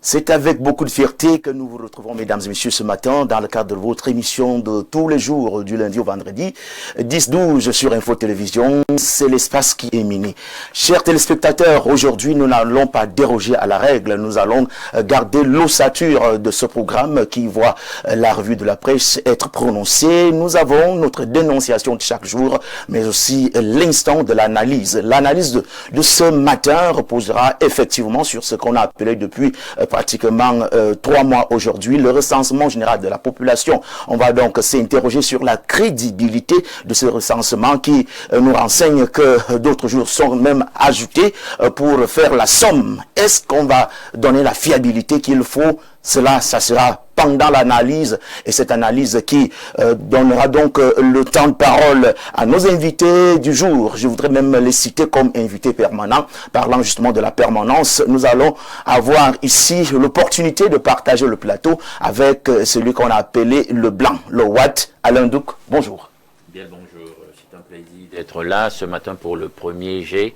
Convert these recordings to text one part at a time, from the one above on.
C'est avec beaucoup de fierté que nous vous retrouvons, mesdames et messieurs, ce matin, dans le cadre de votre émission de tous les jours, du lundi au vendredi, 10-12 sur Info Télévision. C'est l'espace qui est miné. Chers téléspectateurs, aujourd'hui, nous n'allons pas déroger à la règle. Nous allons garder l'ossature de ce programme qui voit la revue de la presse être prononcée. Nous avons notre dénonciation de chaque jour, mais aussi l'instant de l'analyse. L'analyse de ce matin reposera effectivement sur ce qu'on a appelé depuis pratiquement 3 mois aujourd'hui, le recensement général de la population. On va donc s'interroger sur la crédibilité de ce recensement qui nous renseigne que d'autres jours sont même ajoutés pour faire la somme. Est-ce qu'on va donner la fiabilité qu'il faut? Ça sera pendant l'analyse, et cette analyse qui donnera donc le temps de parole à nos invités du jour. Je voudrais même les citer comme invités permanents. Parlant justement de la permanence, nous allons avoir ici l'opportunité de partager le plateau avec celui qu'on a appelé le blanc, le Watt. Alain Douc, bonjour. Bien, bonjour. C'est un plaisir d'être là ce matin pour le premier jet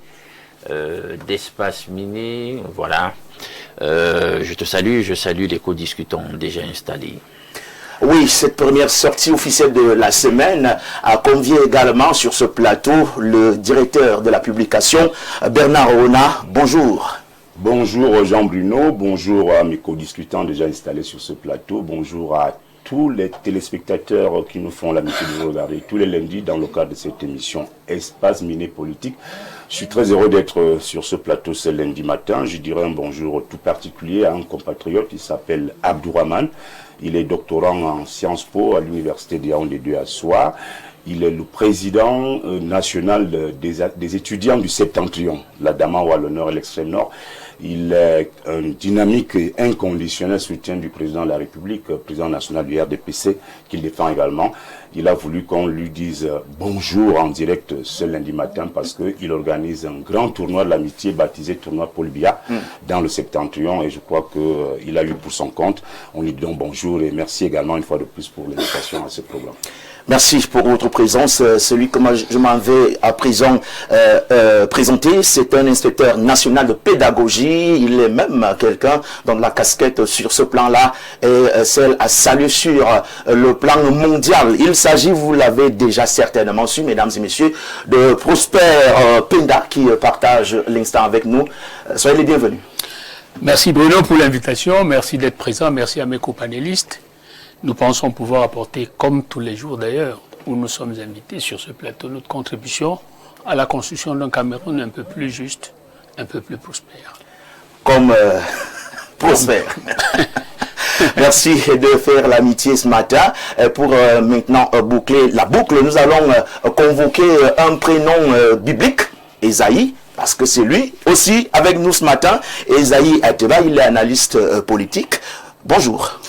d'espace miné. Voilà. Je salue les co-discutants déjà installés. Oui, cette première sortie officielle de la semaine a convié également sur ce plateau le directeur de la publication, Bernard Ona. Bonjour. Bonjour Jean-Bruno, bonjour à mes co-discutants déjà installés sur ce plateau, bonjour à tous les téléspectateurs qui nous font l'amitié de nous regarder tous les lundis dans le cadre de cette émission Espace Miné Politique. Je suis très heureux d'être sur ce plateau ce lundi matin. Je dirais un bonjour tout particulier à un compatriote qui s'appelle Abdourahmane. Il est doctorant en Sciences Po à l'Université de Yaoundé 2 à Soir. Il est le président national des étudiants du Septentrion, la Damawa, le Nord et l'Extrême Nord. Il est un dynamique et inconditionnel soutien du président de la République, président national du RDPC, qu'il défend également. Il a voulu qu'on lui dise bonjour en direct ce lundi matin parce qu'il organise un grand tournoi de l'amitié baptisé Tournoi Paul Biya dans le Septentrion et je crois qu'il a eu pour son compte. On lui dit donc bonjour et merci également une fois de plus pour l'invitation à ce programme. Merci pour votre présence. Celui que je m'en vais à présenter, c'est un inspecteur national de pédagogie. Il est même quelqu'un dont la casquette sur ce plan-là est celle à saluer sur le plan mondial. Il s'agit, vous l'avez déjà certainement su, mesdames et messieurs, de Prosper Penda qui partage l'instant avec nous. Soyez les bienvenus. Merci Bruno pour l'invitation. Merci d'être présent. Merci à mes copanélistes. Nous pensons pouvoir apporter, comme tous les jours d'ailleurs, où nous sommes invités sur ce plateau, notre contribution à la construction d'un Cameroun un peu plus juste, un peu plus prospère. Comme prospère. Merci de faire l'amitié ce matin. Pour maintenant boucler la boucle, nous allons convoquer un prénom biblique, Esaïe. Parce que c'est lui aussi avec nous ce matin. Esaïe Ateba, il est analyste politique. Bonjour.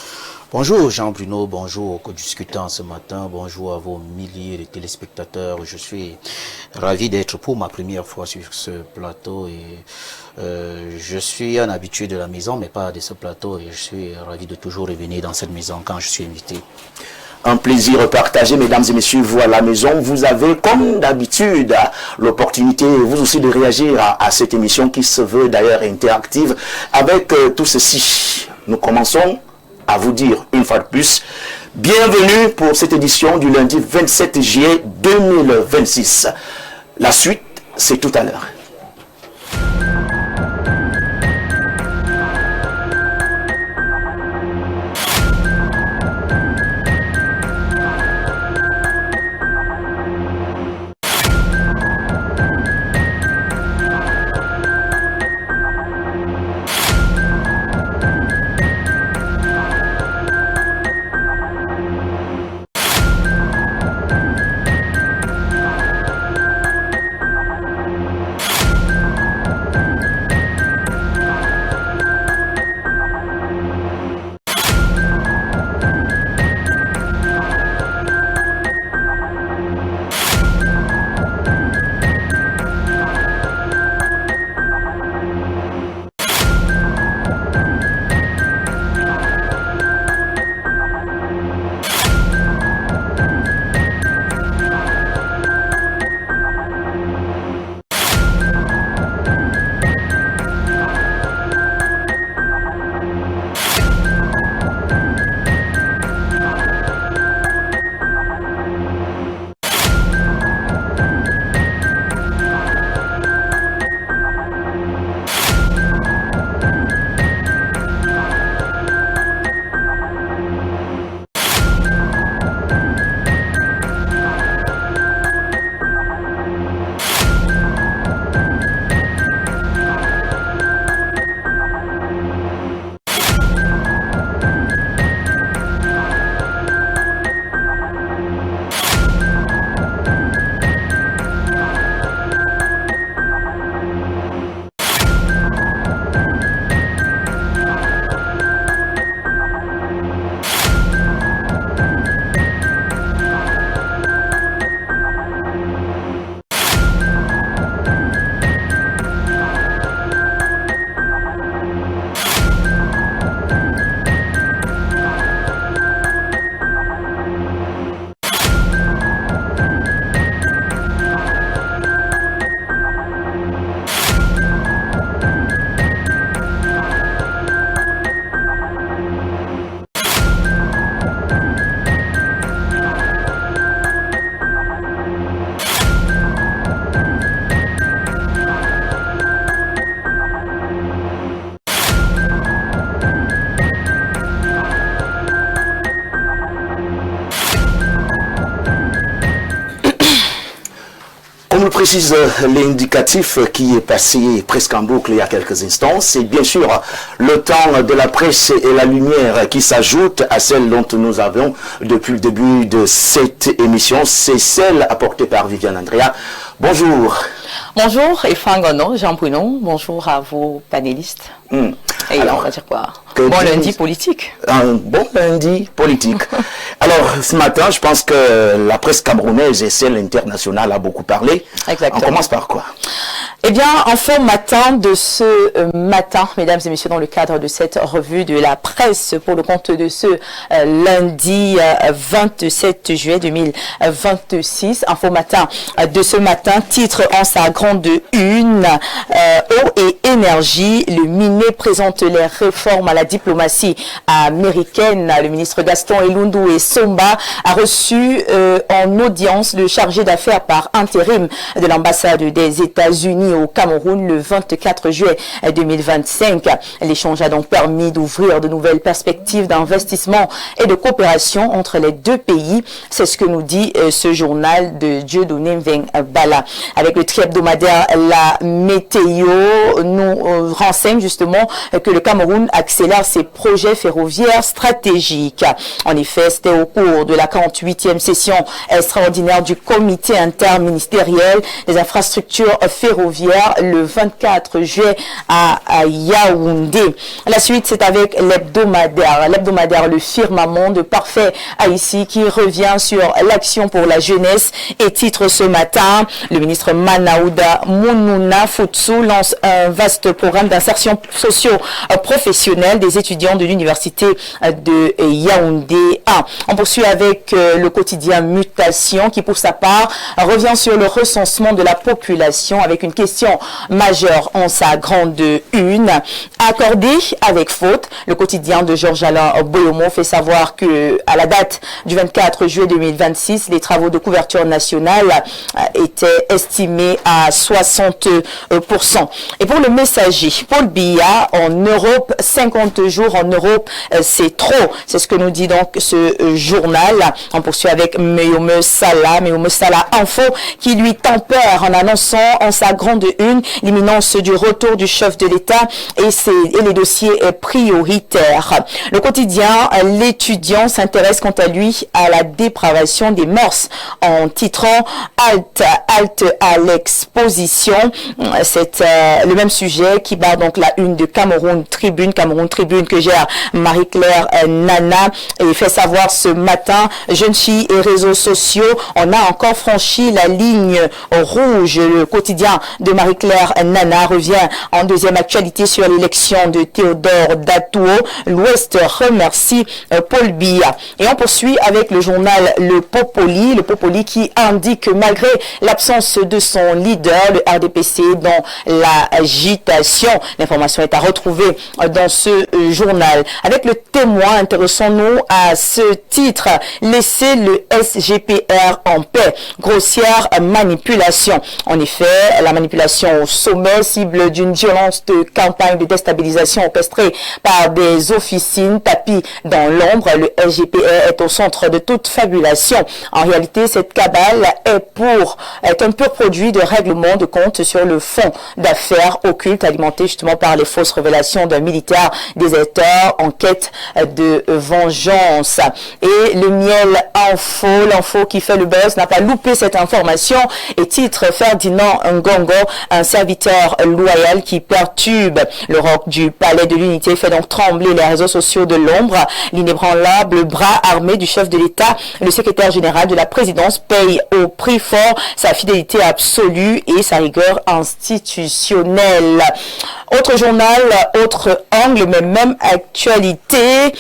Bonjour Jean-Bruno, bonjour aux co-discutants ce matin, bonjour à vos milliers de téléspectateurs. Je suis ravi d'être pour ma première fois sur ce plateau et je suis un habitué de la maison mais pas de ce plateau et je suis ravi de toujours revenir dans cette maison quand je suis invité. Un plaisir partagé, mesdames et messieurs, vous à la maison. Vous avez, comme d'habitude, l'opportunité, vous aussi, de réagir à cette émission qui se veut d'ailleurs interactive. Avec tout ceci, nous commençons à vous dire une fois de plus, bienvenue pour cette édition du lundi 27 juillet 2026. La suite, c'est tout à l'heure. le précise, l'indicatif qui est passé presque en boucle il y a quelques instants, c'est bien sûr le temps de la presse et la lumière qui s'ajoute à celle dont nous avons depuis le début de cette émission. C'est celle apportée par Viviane Andrea. Bonjour. Bonjour, Efrain Gono, Jean Bruno. Bonjour à vos panélistes. Et alors, on va dire quoi? Bon lundi politique. Un bon lundi politique. Alors, ce matin, je pense que la presse camerounaise et celle internationale a beaucoup parlé. Exactement. On commence par quoi? Eh bien, en fin matin de ce matin, mesdames et messieurs, dans le cadre de cette revue de la presse pour le compte de ce lundi 27 juillet 2026, info matin de ce matin, titre en sa grande une, eau et énergie, le MINE présente les réformes à la diplomatie américaine. Le ministre Gaston Elundou et Somba a reçu en audience le chargé d'affaires par intérim de l'ambassade des États-Unis au Cameroun le 24 juillet 2025. L'échange a donc permis d'ouvrir de nouvelles perspectives d'investissement et de coopération entre les deux pays. C'est ce que nous dit ce journal de Dieudonné Mveng Bala. Avec le tri-hebdomadaire La Météo, nous renseigne justement que le Cameroun accélère ses projets ferroviaires stratégiques. En effet, c'était au cours de la 48e session extraordinaire du comité interministériel des infrastructures ferroviaires le 24 juillet à Yaoundé. La suite, c'est avec l'hebdomadaire Le Firmament de Parfait Haïti qui revient sur l'action pour la jeunesse et titre ce matin, le ministre Manaouda Mounouna Futsu lance un vaste programme d'insertion socio-professionnelle des étudiants de l'université de Yaoundé 1. On poursuit avec le quotidien Mutation qui, pour sa part, revient sur le recensement de la population avec une question majeure en sa grande une. Accordé avec faute, le quotidien de Georges-Alain Boyomo fait savoir que à la date du 24 juillet 2026, les travaux de couverture nationale étaient estimés à 60%. Et pour le Messager, Paul Biya, en Europe, 50 jours en Europe, c'est trop. C'est ce que nous dit donc ce journal. On poursuit avec Meyome Salah Info, qui lui tempère en annonçant en sa grande une l'imminence du retour du chef de l'État et les dossiers prioritaires. Le quotidien L'étudiant s'intéresse quant à lui à la dépravation des mœurs en titrant Halte à l'exposition. C'est le même sujet qui barre donc la une de Cameroun Tribune que gère Marie-Claire Nana et fait savoir ce matin, jeunes filles et réseaux sociaux, on a encore franchi la ligne rouge. Le quotidien de Marie-Claire Nana revient en deuxième actualité sur l'élection de Théodore Datouo. L'Ouest remercie Paul Biya. Et on poursuit avec le journal Le Popoli qui indique que malgré l'absence de son leader, le RDPC, dans l'agitation, l'information est à retrouver dans ce journal. Avec le Témoin, intéressons-nous à ce titre, laisser le SGPR en paix. Grossière manipulation. En effet, la manipulation au sommet, cible d'une violence de campagne de déstabilisation orchestrée par des officines tapis dans l'ombre. Le SGPR est au centre de toute fabulation. En réalité, cette cabale est un pur produit de règlement de compte sur le fond d'affaires occultes alimenté justement par les fausses révélations d'un militaire déserteur en quête de vengeance. Et le miel l'info qui fait le buzz n'a pas loupé cette information et titre Ferdinand Ngongo, un serviteur loyal qui perturbe le roc du palais de l'unité, fait donc trembler les réseaux sociaux de l'ombre. L'inébranlable bras armé du chef de l'État, le secrétaire général de la présidence, paye au prix fort sa fidélité absolue et sa rigueur institutionnelle. Autre journal, autre angle, mais même actualité,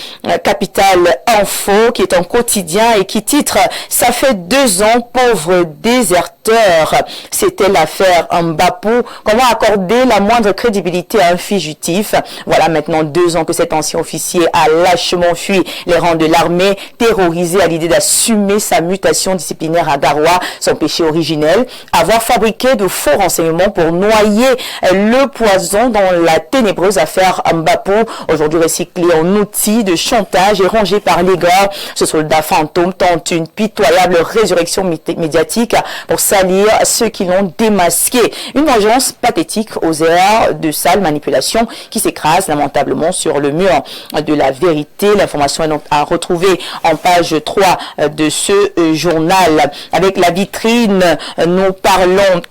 Capital Info, qui est un quotidien et qui titre « Ça fait 2 ans, pauvre déserteur ». C'était l'affaire Mbapou. Comment accorder la moindre crédibilité à un fugitif? Voilà maintenant 2 ans que cet ancien officier a lâchement fui les rangs de l'armée, terrorisé à l'idée d'assumer sa mutation disciplinaire à Garoua, son péché originel, avoir fabriqué de faux renseignements pour noyer le poison dans la ténébreuse affaire Mbapou, aujourd'hui recyclé en outil de chantage et rongé par l'égard. Ce soldat fantôme tente une pitoyable résurrection médiatique pour sa salir ceux qui l'ont démasqué. Une vengeance pathétique aux erreurs de sale manipulation qui s'écrase lamentablement sur le mur de la vérité. L'information est donc à retrouver en page 3 de ce journal. Avec la vitrine, nous parlons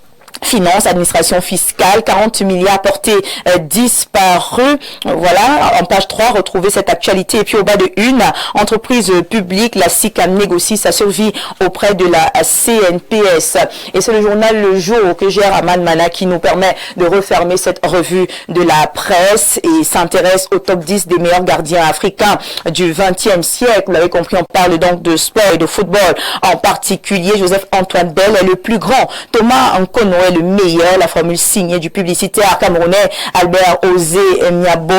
Finances, administration fiscale, 40 milliards portés disparus. Voilà, en page 3, retrouvez cette actualité. Et puis au bas de une, entreprise publique, la SICAM négocie sa survie auprès de la CNPS. Et c'est le journal Le Jour que gère Aman Mana qui nous permet de refermer cette revue de la presse et s'intéresse au top 10 des meilleurs gardiens africains du XXe siècle. Vous l'avez compris, on parle donc de sport et de football. En particulier, Joseph-Antoine Bell est le plus grand. Thomas Nkono est le meilleur. La formule signée du publicitaire camerounais Albert Osé Miabo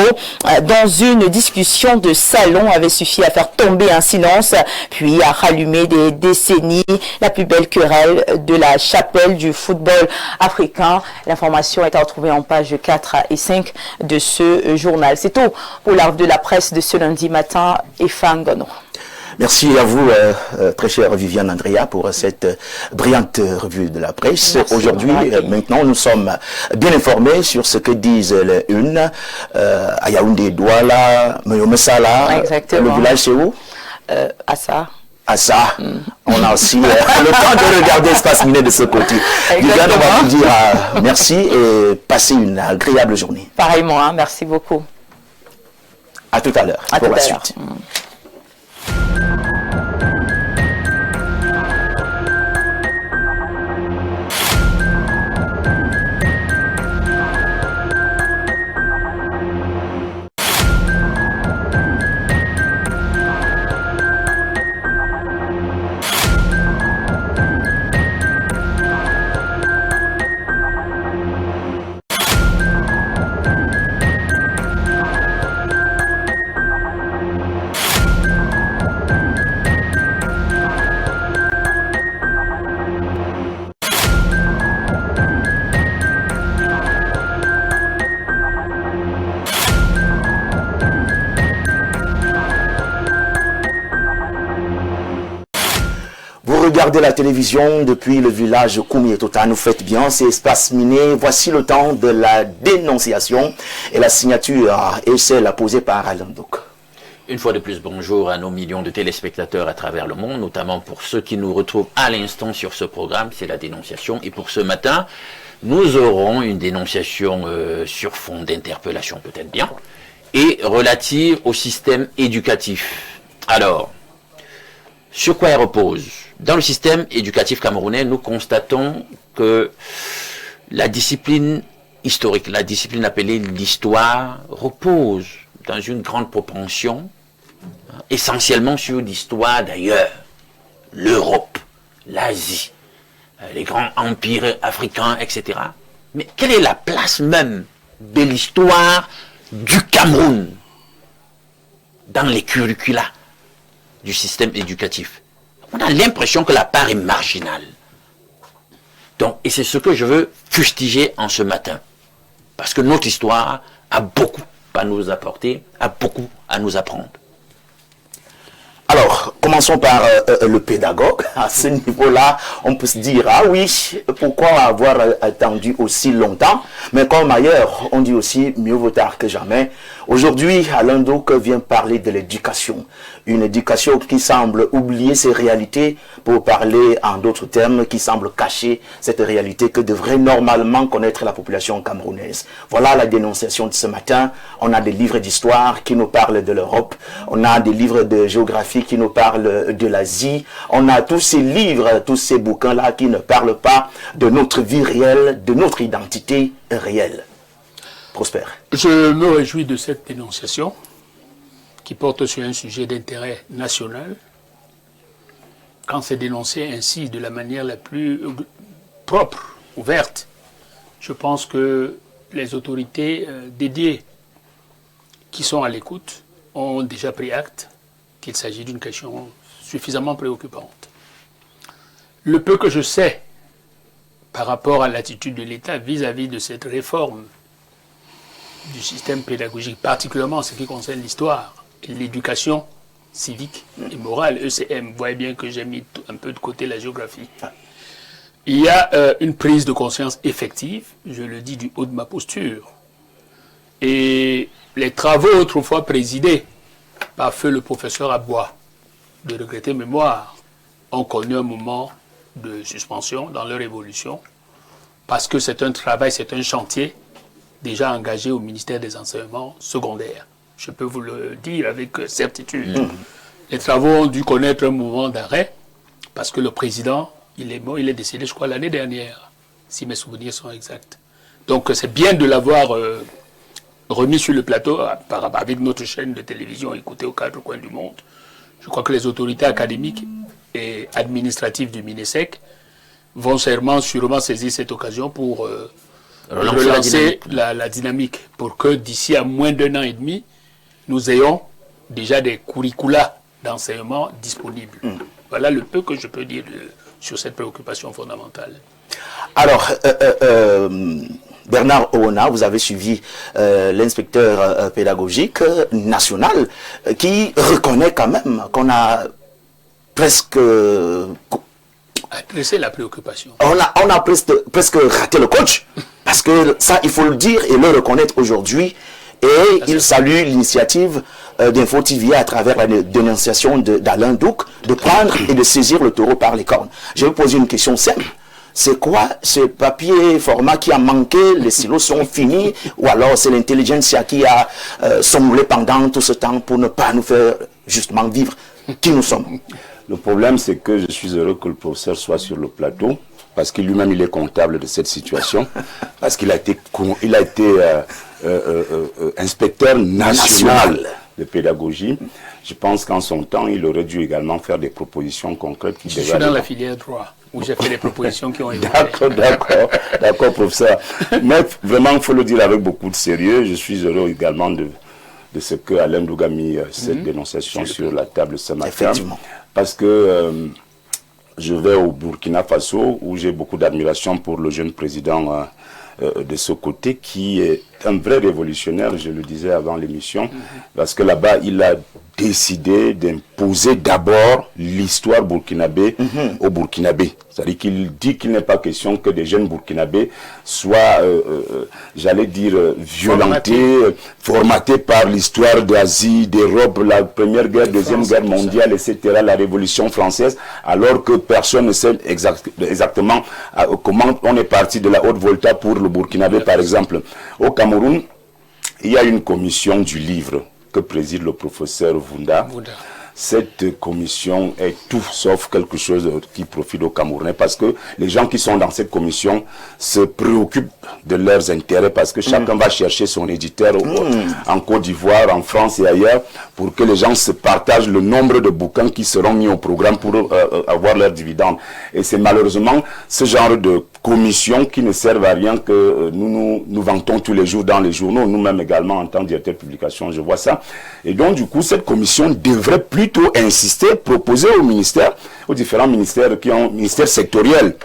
dans une discussion de salon avait suffi à faire tomber un silence puis à rallumer des décennies la plus belle querelle de la chapelle du football africain. L'information est à retrouver en page 4 et 5 de ce journal. C'est tout pour l'art de la presse de ce lundi matin. Fangono. Merci à vous, très chère Viviane Andrea, pour cette brillante revue de la presse. Aujourd'hui, maintenant, nous sommes bien informés sur ce que disent les unes. À Yaoundé, Douala, Mayomessala, le village c'est où Assa. Assa. On a aussi le temps de regarder l'espace miné de ce côté. Viviane, on va vous dire merci et passer une agréable journée. Pareillement, hein, merci beaucoup. À tout à l'heure pour la suite. Regardez la télévision depuis le village Koumi-Etota. Nous faites bien, c'est espace miné. Voici le temps de la dénonciation et la signature et celle posée par Alain Douk. Une fois de plus, bonjour à nos millions de téléspectateurs à travers le monde, notamment pour ceux qui nous retrouvent à l'instant sur ce programme, c'est la dénonciation. Et pour ce matin, nous aurons une dénonciation sur fond d'interpellation, peut-être bien, et relative au système éducatif. Alors, sur quoi elle repose? Dans le système éducatif camerounais, nous constatons que la discipline historique, la discipline appelée l'histoire, repose dans une grande propension, essentiellement sur l'histoire d'ailleurs, l'Europe, l'Asie, les grands empires africains, etc. Mais quelle est la place même de l'histoire du Cameroun dans les curricula du système éducatif? On a l'impression que la part est marginale. Donc, et c'est ce que je veux fustiger en ce matin. Parce que notre histoire a beaucoup à nous apporter, a beaucoup à nous apprendre. Alors, commençons par le pédagogue. À ce niveau-là, on peut se dire, ah oui, pourquoi avoir attendu aussi longtemps? Mais comme ailleurs, on dit aussi, mieux vaut tard que jamais. Aujourd'hui, Alain Douk vient parler de l'éducation. Une éducation qui semble oublier ses réalités pour parler en d'autres termes, qui semble cacher cette réalité que devrait normalement connaître la population camerounaise. Voilà la dénonciation de ce matin. On a des livres d'histoire qui nous parlent de l'Europe. On a des livres de géographie qui nous parlent de l'Asie. On a tous ces livres, tous ces bouquins-là qui ne parlent pas de notre vie réelle, de notre identité réelle. Prosper. Je me réjouis de cette dénonciation qui porte sur un sujet d'intérêt national. Quand c'est dénoncé ainsi, de la manière la plus propre, ouverte, je pense que les autorités dédiées qui sont à l'écoute ont déjà pris acte qu'il s'agit d'une question suffisamment préoccupante. Le peu que je sais par rapport à l'attitude de l'État vis-à-vis de cette réforme du système pédagogique, particulièrement en ce qui concerne l'histoire et l'éducation civique et morale, ECM, vous voyez bien que j'ai mis un peu de côté la géographie. Il y a une prise de conscience effective, je le dis du haut de ma posture. Et les travaux autrefois présidés par feu le professeur Abois, de regretter mémoire, ont connu un moment de suspension dans leur évolution, parce que c'est un travail, c'est un chantier déjà engagé au ministère des Enseignements secondaires. Je peux vous le dire avec certitude. Les travaux ont dû connaître un mouvement d'arrêt, parce que le président, il est mort, il est décédé, je crois, l'année dernière, si mes souvenirs sont exacts. Donc c'est bien de l'avoir remis sur le plateau avec notre chaîne de télévision écoutée aux quatre coins du monde. Je crois que les autorités académiques et administratives du MINESEC vont sûrement saisir cette occasion pour relancer la dynamique, pour que d'ici à moins d'1 an et demi, nous ayons déjà des curricula d'enseignement disponibles. Voilà le peu que je peux dire sur cette préoccupation fondamentale. Alors, Bernard Oona, vous avez suivi l'inspecteur pédagogique national qui reconnaît quand même qu'on a presque... adresser la préoccupation. On a presque raté le coach, parce que ça, il faut le dire et le reconnaître aujourd'hui. Et il salue l'initiative d'Info TV à travers la dénonciation d'Alain Douc de prendre et de saisir le taureau par les cornes. Je vais vous poser une question simple. C'est quoi ce papier format qui a manqué? Les silos sont finis? Ou alors c'est l'intelligentsia qui a somnolé pendant tout ce temps pour ne pas nous faire justement vivre qui nous sommes? Le problème, c'est que je suis heureux que le professeur soit sur le plateau, parce que lui-même, il est comptable de cette situation, parce qu'il a été, inspecteur national de pédagogie. Je pense qu'en son temps, il aurait dû également faire des propositions concrètes. Je suis dans la filière droit, où j'ai fait des propositions qui ont été... D'accord, professeur. Mais vraiment, il faut le dire avec beaucoup de sérieux. Je suis heureux également de ce que Alain Douc a mis cette dénonciation sur la table ce matin. Parce que je vais au Burkina Faso, où j'ai beaucoup d'admiration pour le jeune président de ce côté, qui est un vrai révolutionnaire, je le disais avant l'émission, parce que là-bas, il a décidé d'imposer d'abord l'histoire burkinabé aux Burkinabés. C'est-à-dire qu'il dit qu'il n'est pas question que des jeunes Burkinabés soient, j'allais dire, violentés, formatés par l'histoire d'Asie, d'Europe, la Première Guerre, Deuxième Guerre mondiale, etc., la Révolution française, alors que personne ne sait exactement comment on est parti de la Haute-Volta pour le Burkinabé, par exemple. Au Cameroun, il y a une commission du livre que préside le professeur Vunda. Cette commission est tout sauf quelque chose qui profite aux Camerounais, parce que les gens qui sont dans cette commission se préoccupent de leurs intérêts, parce que chacun va chercher son éditeur en Côte d'Ivoire, en France et ailleurs, pour que les gens se partagent le nombre de bouquins qui seront mis au programme pour avoir leurs dividendes. Et c'est malheureusement ce genre de commission qui ne servent à rien que nous vantons tous les jours dans les journaux, nous-mêmes également en tant que directeur de publication, je vois ça. Et donc du coup, cette commission devrait plutôt insister, proposer au ministère, aux différents ministères ministères sectoriels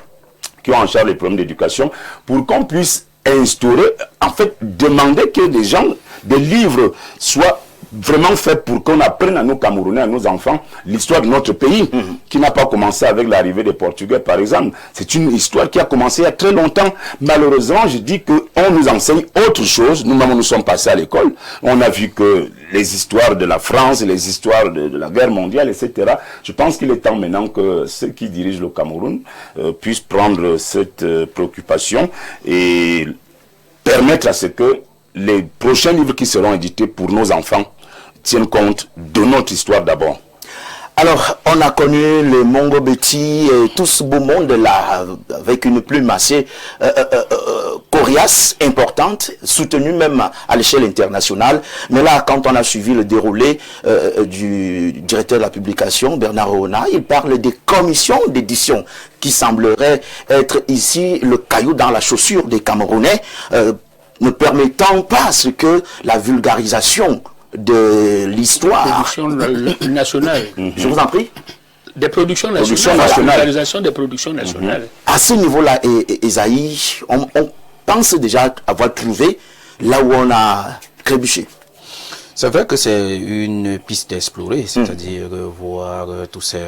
qui ont en charge les problèmes d'éducation, pour qu'on puisse instaurer, en fait, demander que des livres soient vraiment fait pour qu'on apprenne à nos Camerounais, à nos enfants, l'histoire de notre pays, qui n'a pas commencé avec l'arrivée des Portugais, par exemple. C'est une histoire qui a commencé il y a très longtemps. Malheureusement, je dis qu'on nous enseigne autre chose. Nous-mêmes, nous sommes passés à l'école. On a vu que les histoires de la France, les histoires de la guerre mondiale, etc. Je pense qu'il est temps maintenant que ceux qui dirigent le Cameroun puissent prendre cette préoccupation et permettre à ce que les prochains livres qui seront édités pour nos enfants tiennent compte de notre histoire d'abord. Alors, on a connu le Mongo Betty et tout ce beau monde là, avec une plume assez coriace, importante, soutenue même à l'échelle internationale. Mais là, quand on a suivi le déroulé du directeur de la publication, Bernard Oona, il parle des commissions d'édition qui sembleraient être ici le caillou dans la chaussure des Camerounais, ne permettant pas ce que la vulgarisation de l'histoire nationale. Je vous en prie. Des productions nationales. La vulgarisation des productions nationales. À ce niveau-là, Esaïe, on pense déjà avoir trouvé là où on a trébuché. C'est vrai que c'est une piste à explorer, c'est-à-dire voir toutes ces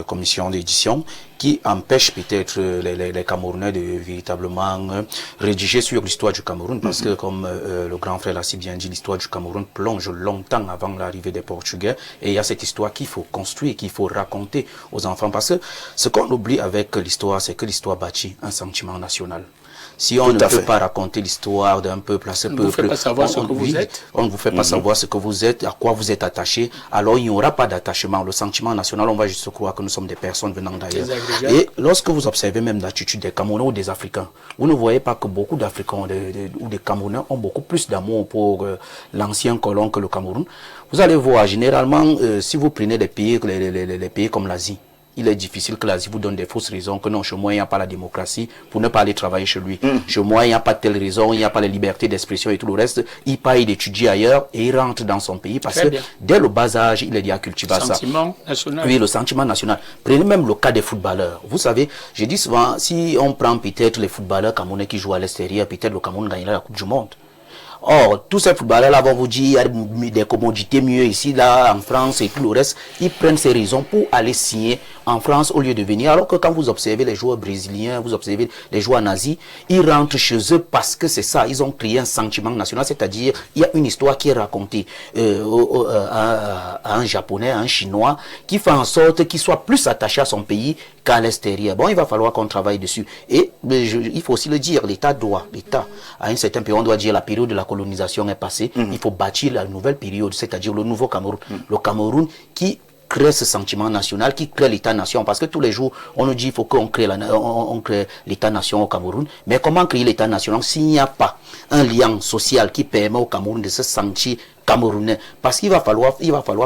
commissions d'édition qui empêche peut-être les Camerounais de véritablement rédiger sur l'histoire du Cameroun, parce que comme le grand frère l'a si bien dit, l'histoire du Cameroun plonge longtemps avant l'arrivée des Portugais, et il y a cette histoire qu'il faut construire, qu'il faut raconter aux enfants, parce que ce qu'on oublie avec l'histoire, c'est que l'histoire bâtit un sentiment national. Si on ne peut pas raconter l'histoire d'un peuple à ce peuple, on ne vous fait pas savoir ce que vous êtes. On ne vous fait pas savoir ce que vous êtes, à quoi vous êtes attaché, alors il n'y aura pas d'attachement. Le sentiment national, on va juste croire que nous sommes des personnes venant d'ailleurs. Et lorsque vous observez même l'attitude des Camerounais ou des Africains, vous ne voyez pas que beaucoup d'Africains ou des Camerounais ont beaucoup plus d'amour pour l'ancien colon que le Cameroun. Vous allez voir, généralement, si vous prenez les pays comme l'Asie, il est difficile que l'Asie vous donne des fausses raisons, que non, chez moi, il n'y a pas la démocratie, pour ne pas aller travailler chez lui. Chez moi, il n'y a pas telle raison, il n'y a pas la liberté d'expression et tout le reste. Il part, il étudie ailleurs et il rentre dans son pays parce que dès le bas âge, il est déjà cultivé ça. Le sentiment national. Oui, le sentiment national. Prenez même le cas des footballeurs. Vous savez, je dis souvent, si on prend peut-être les footballeurs camerounais qui jouent à l'extérieur, peut-être le Cameroun gagnera la Coupe du Monde. Or, tous ces footballeurs-là vont vous dire, il y a des commodités mieux ici, là, en France et tout le reste. Ils prennent ces raisons pour aller signer en France au lieu de venir. Alors que quand vous observez les joueurs brésiliens, vous observez les joueurs nazis, ils rentrent chez eux parce que c'est ça. Ils ont créé un sentiment national, c'est-à-dire, il y a une histoire qui est racontée à un Japonais, à un Chinois, qui fait en sorte qu'il soit plus attaché à son pays qu'à l'extérieur. Bon, il va falloir qu'on travaille dessus. Et il faut aussi le dire, l'État, à un certain période, on doit dire la période de la colonisation est passée. Il faut bâtir la nouvelle période, c'est-à-dire le nouveau Cameroun. Le Cameroun qui crée ce sentiment national, qui crée l'État-nation. Parce que tous les jours, on nous dit qu'il faut qu'on crée l'État-nation au Cameroun. Mais comment créer l'État-nation s'il n'y a pas un lien social qui permet au Cameroun de se sentir camerounais? Parce qu'il va falloir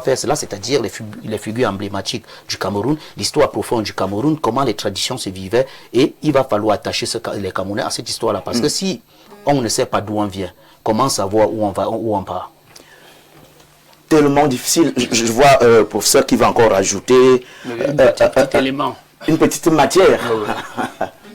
faire cela, c'est-à-dire les figures emblématiques du Cameroun, l'histoire profonde du Cameroun, comment les traditions se vivaient, et il va falloir attacher les Camerounais à cette histoire-là. Parce que si on ne sait pas d'où on vient, comment savoir où on va, où on part? Tellement difficile. Je vois professeur qui va encore ajouter petit élément. Une petite matière.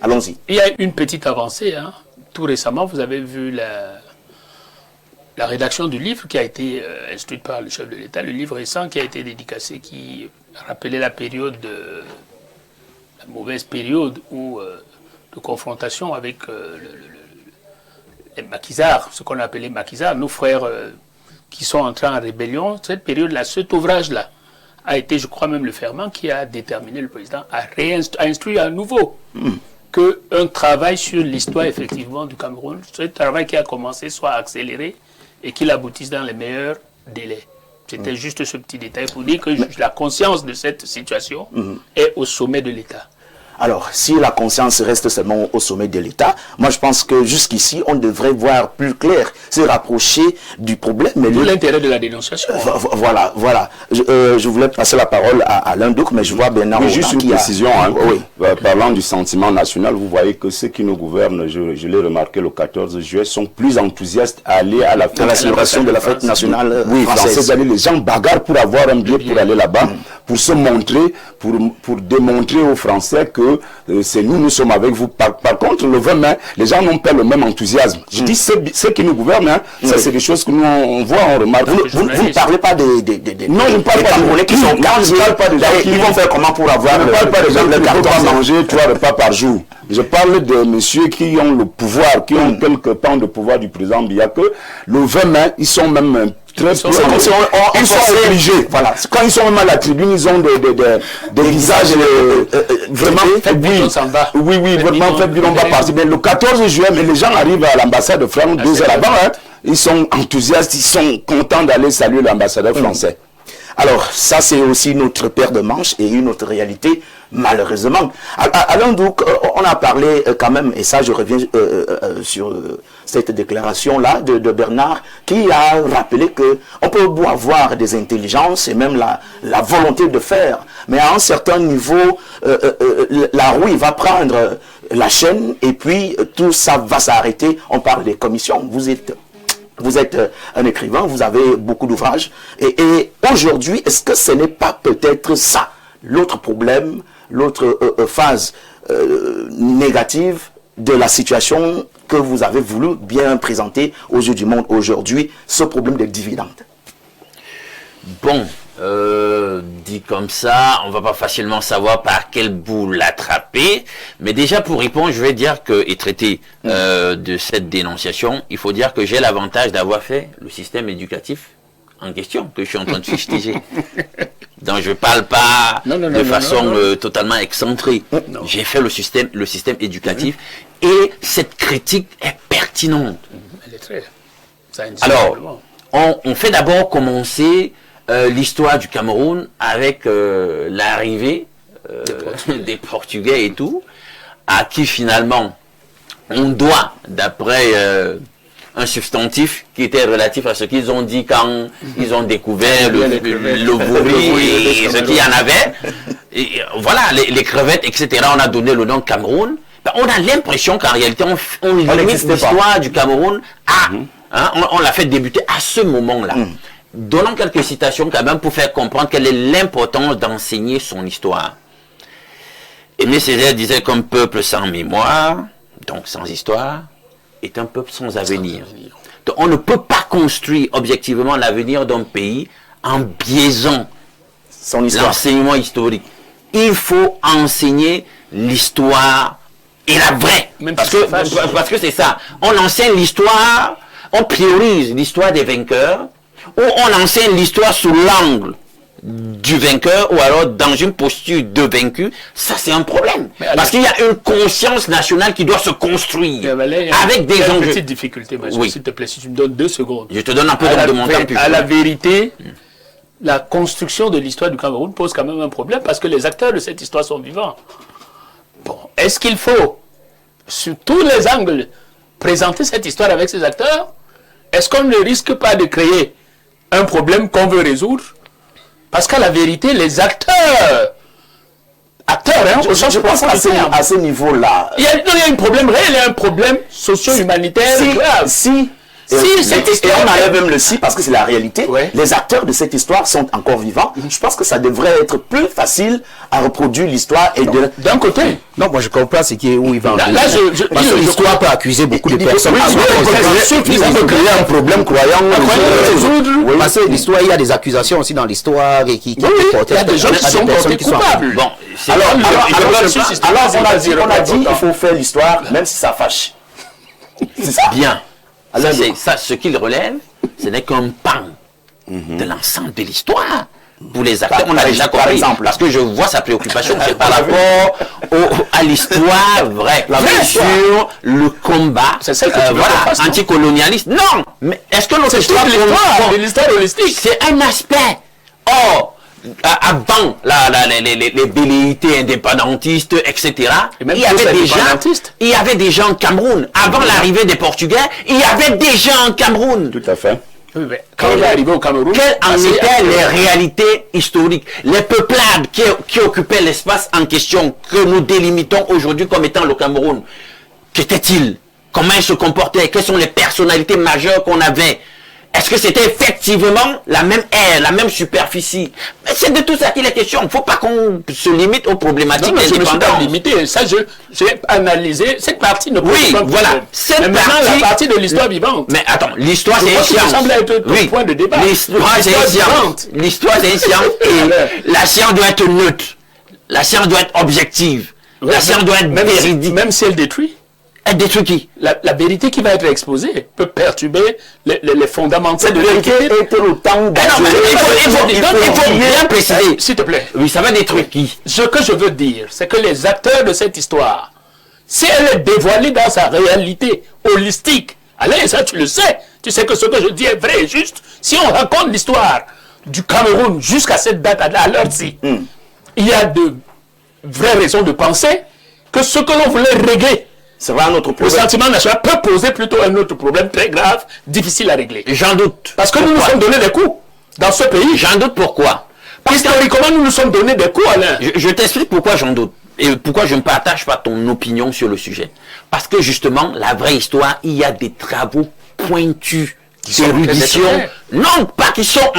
Allons-y. Il y a une petite avancée. Hein. Tout récemment, vous avez vu la rédaction du livre qui a été instruite par le chef de l'État, le livre récent qui a été dédicacé, qui rappelait la période la mauvaise période de confrontation avec les maquisards, ce qu'on appelait maquisards, nos frères qui sont entrés en rébellion. Cette période-là, cet ouvrage-là a été, je crois même le ferment qui a déterminé le président à instruire à nouveau qu'un travail sur l'histoire effectivement du Cameroun, ce travail qui a commencé soit accéléré et qu'il aboutisse dans les meilleurs délais. C'était juste ce petit détail pour dire que la conscience de cette situation est au sommet de l'État. Alors, si la conscience reste seulement au sommet de l'État, moi je pense que jusqu'ici, on devrait voir plus clair, se rapprocher du problème. D'où l'intérêt de la dénonciation. Voilà. Je voulais passer la parole à Alain Douc, mais je vois Bernard. Oui, juste une précision. Parlant du sentiment national, vous voyez que ceux qui nous gouvernent, je l'ai remarqué le 14 juillet, sont plus enthousiastes à aller à la célébration de la fête nationale française. Les gens bagarrent pour avoir un billet pour aller là-bas, pour se montrer, pour démontrer aux Français que c'est nous sommes avec vous. Par contre, le 20 mai, les gens n'ont pas le même enthousiasme. Je dis ceux qui nous gouvernent, ça c'est des choses que nous on voit, on remarque. Vous ne parlez pas des non, je ne parle pas Camerounais qui sont je parle pas des gens qui ils vont faire comment pour avoir je ne parle pas des gens qui ne peuvent pas manger 3 repas par jour. Je parle de messieurs qui ont le pouvoir, qui ont quelques temps de pouvoir du président Biya, que le 20 mai, ils sont même très ils sont obligés. Voilà. Quand ils sont même à la tribune, ils ont des visages vraiment faites vraiment fait on va partir. Mais le 14 juillet, mais les gens arrivent à l'ambassade de France 2 heures avant. Ils sont enthousiastes, ils sont contents d'aller saluer l'ambassadeur français. Alors, ça c'est aussi notre paire de manches et une autre réalité, malheureusement. Alain Douc, on a parlé quand même, et ça je reviens sur cette déclaration-là de Bernard, qui a rappelé qu'on peut avoir des intelligences et même la volonté de faire, mais à un certain niveau, la roue va prendre la chaîne et puis tout ça va s'arrêter. On parle des commissions. Vous êtes un écrivain, vous avez beaucoup d'ouvrages. Et aujourd'hui, est-ce que ce n'est pas peut-être ça, l'autre problème, l'autre phase négative de la situation que vous avez voulu bien présenter aux yeux du monde aujourd'hui, ce problème des dividendes? Bon, Dit comme ça, on va pas facilement savoir par quel bout l'attraper. Mais déjà, pour répondre, je vais dire que, et traiter de cette dénonciation, il faut dire que j'ai l'avantage d'avoir fait le système éducatif en question, que je suis en train de fustiger. Donc je parle pas de façon totalement excentrée. J'ai fait le système éducatif et cette critique est pertinente. Elle est très... Alors, on fait d'abord commencer l'histoire du Cameroun avec l'arrivée des Portugais et tout, à qui finalement on doit, d'après un substantif qui était relatif à ce qu'ils ont dit quand ils ont découvert le bourri et ce qu'il y en avait. Et voilà, les crevettes, etc. On a donné le nom Cameroun. Ben, on a l'impression qu'en réalité, on limite l'histoire du Cameroun à... on l'a fait débuter à ce moment-là. Donnons quelques citations quand même pour faire comprendre quelle est l'importance d'enseigner son histoire. Aimé Césaire disait qu'un peuple sans mémoire, donc sans histoire, est un peuple sans avenir. Donc on ne peut pas construire objectivement l'avenir d'un pays en biaisant l'enseignement historique. Il faut enseigner l'histoire et la vraie. Parce que c'est ça. On enseigne l'histoire, on priorise l'histoire des vainqueurs, ou on enseigne l'histoire sous l'angle du vainqueur ou alors dans une posture de vaincu, ça c'est un problème. Parce qu'il y a une conscience nationale qui doit se construire avec des enjeux. Petite difficulté, s'il te plaît, si tu me donnes 2 secondes. Je te donne un peu de mon temps. À la vérité, la construction de l'histoire du Cameroun pose quand même un problème parce que les acteurs de cette histoire sont vivants. Bon, est-ce qu'il faut, sur tous les angles, présenter cette histoire avec ces acteurs? Est-ce qu'on ne risque pas de créer un problème qu'on veut résoudre? Parce qu'à la vérité, les acteurs, je pense qu'à ce niveau-là... Il y a un problème réel, il y a un problème socio-humanitaire grave. Cette histoire, on enlève même le si parce que c'est la réalité. Les acteurs de cette histoire sont encore vivants. Je pense que ça devrait être plus facile à reproduire l'histoire. Et d'un côté. Non, moi je comprends ce qui est où il va en venir. Parce que l'histoire peut accuser beaucoup de personnes. Il peut créer un problème croyant. Parce que l'histoire, il y a des accusations aussi dans l'histoire et qui il y a des gens qui sont portés coupables. Bon, alors on a dit qu'il faut faire l'histoire même si ça fâche. C'est ça. Bien. Ça, ce qu'il relève, ce n'est qu'un pan de l'ensemble de l'histoire. Pour les acteurs, on a déjà compris, parce que je vois sa préoccupation, c'est par rapport à l'histoire vraie, sur le combat anticolonialiste. Non, mais est-ce que notre histoire, l'histoire holistique, c'est un aspect. Or, avant les velléités indépendantistes, etc., il y avait des gens en Cameroun. Avant l'arrivée des Portugais, il y avait des gens en Cameroun. Tout à fait. Oui, mais quand il est arrivé au Cameroun, quelles en étaient les réalités historiques, les peuplades qui occupaient l'espace en question, que nous délimitons aujourd'hui comme étant le Cameroun? Qu'était-il? Comment ils se comportaient? Quelles sont les personnalités majeures qu'on avait? Est-ce que c'était effectivement la même ère, la même superficie? Mais c'est de tout ça qu'il est question. Il ne faut pas qu'on se limite aux problématiques indépendantes. Je ne me suis pas limité. Ça, j'ai analysé. Cette partie ne peut pas... voilà. Mais maintenant, la partie de l'histoire vivante. Mais attends, l'histoire c'est une science. Ça semble être un point de débat. L'histoire c'est une science. L'histoire c'est une science. Et la science doit être neutre. La science doit être objective. La science doit être véridique. Même si elle détruit. Elle détruit qui? La vérité qui va être exposée peut perturber les fondamentaux de la vérité. Il faut bien préciser. S'il te plaît. Oui, ça va détruire qui? Ce que je veux dire, c'est que les acteurs de cette histoire, si elle est dévoilée dans sa réalité holistique, allez, ça tu le sais. Tu sais que ce que je dis est vrai et juste. Si on raconte l'histoire du Cameroun jusqu'à cette date, à l'heure-ci, il y a de vraies raisons de penser que ce que l'on voulait régler, le sentiment national peut poser plutôt un autre problème très grave, difficile à régler. J'en doute. Parce que nous nous sommes donné des coups dans ce pays. J'en doute pourquoi? Historiquement, nous nous sommes donné des coups, Alain. Je t'explique pourquoi j'en doute. Et pourquoi je ne partage pas ton opinion sur le sujet. Parce que justement, la vraie histoire, il y a des travaux pointus d'érudition. Non, pas qui sont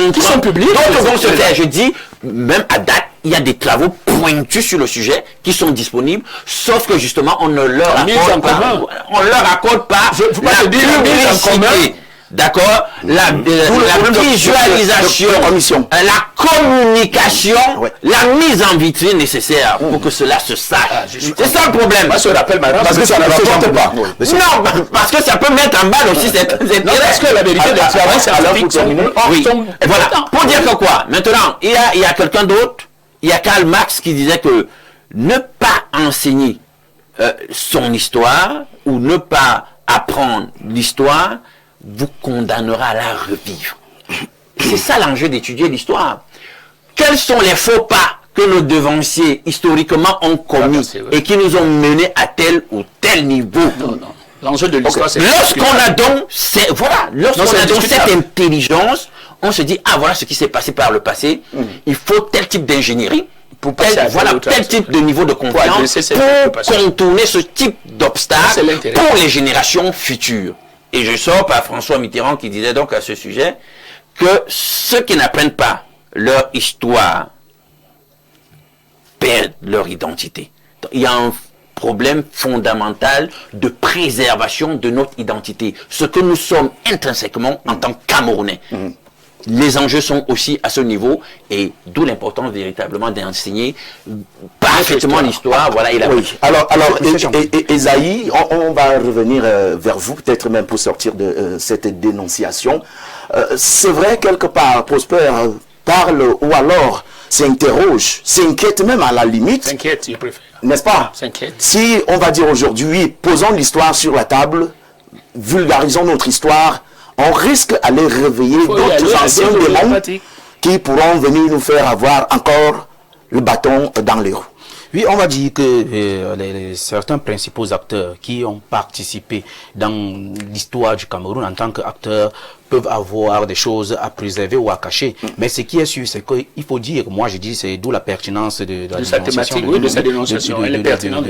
publics. D'autres vont se faire. Je dis, même à date, il y a des travaux pointus sur le sujet qui sont disponibles, sauf que justement, on ne leur accorde pas, la publicité d'accord, la visualisation, la communication, la mise en vitrine nécessaire pour que cela se sache. C'est ça le problème. Moi, je rappelle, parce que ça ne rapporte pas. Non, parce que ça peut mettre en balle aussi cette non, parce que la vérité des travaux, c'est oui. Voilà. Pour dire que quoi? Maintenant, il y a quelqu'un d'autre, il y a Karl Marx qui disait que ne pas enseigner son histoire ou ne pas apprendre l'histoire vous condamnera à la revivre. C'est ça l'enjeu d'étudier l'histoire. Quels sont les faux pas que nos devanciers historiquement ont commis et qui nous ont menés à tel ou tel niveau? Non. L'enjeu de l'histoire, c'est... Lorsqu'on a donc, cette intelligence, on se dit, ah voilà ce qui s'est passé par le passé, il faut tel type d'ingénierie, tel type de niveau de confiance pour contourner ce type d'obstacle pour les générations futures. Et je sors par François Mitterrand qui disait donc à ce sujet que ceux qui n'apprennent pas leur histoire perdent leur identité. Donc, il y a un problème fondamental de préservation de notre identité, ce que nous sommes intrinsèquement en tant que Camerounais. Les enjeux sont aussi à ce niveau et d'où l'importance véritablement d'enseigner parfaitement l'histoire. Voilà, Alors, Esaïe, on va revenir vers vous, peut-être même pour sortir de cette dénonciation. C'est vrai, quelque part, Prosper parle ou alors s'interroge, s'inquiète même à la limite. S'inquiète, je préfère. N'est-ce pas? S'inquiète. Si on va dire aujourd'hui, posons l'histoire sur la table, vulgarisons notre histoire, on risque d'aller réveiller d'autres anciens démons qui pourront venir nous faire avoir encore le bâton dans les roues. Oui, on va dire que certains principaux acteurs qui ont participé dans l'histoire du Cameroun en tant qu'acteurs peuvent avoir des choses à préserver ou à cacher. Mais ce qui est sûr, c'est qu'il faut dire, moi je dis, c'est d'où la pertinence de sa thématique, de sa dénonciation. Elle est pertinente.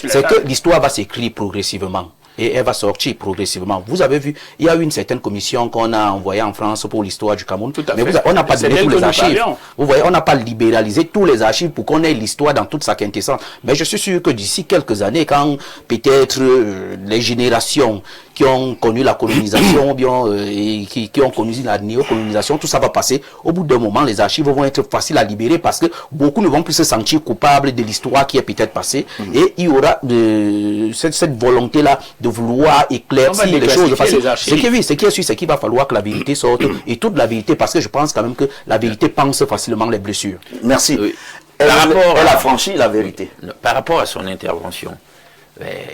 C'est que l'histoire va s'écrire progressivement. Et elle va sortir progressivement. Vous avez vu, il y a eu une certaine commission qu'on a envoyée en France pour l'histoire du Cameroun. Mais on n'a pas donné tous les archives. Vous voyez, on n'a pas libéralisé tous les archives pour qu'on ait l'histoire dans toute sa quintessence. Mais je suis sûr que d'ici quelques années, quand peut-être les générations qui ont connu la colonisation, ou bien qui ont connu la néocolonisation, tout ça va passer. Au bout d'un moment, les archives vont être faciles à libérer parce que beaucoup ne vont plus se sentir coupables de l'histoire qui est peut-être passée. Et il y aura cette volonté-là de vouloir éclaircir les choses. Ce qui est sûr, c'est qu'il va falloir que la vérité sorte et toute la vérité, parce que je pense quand même que la vérité pense facilement les blessures. Merci. Elle a franchi la vérité. Par rapport à son intervention,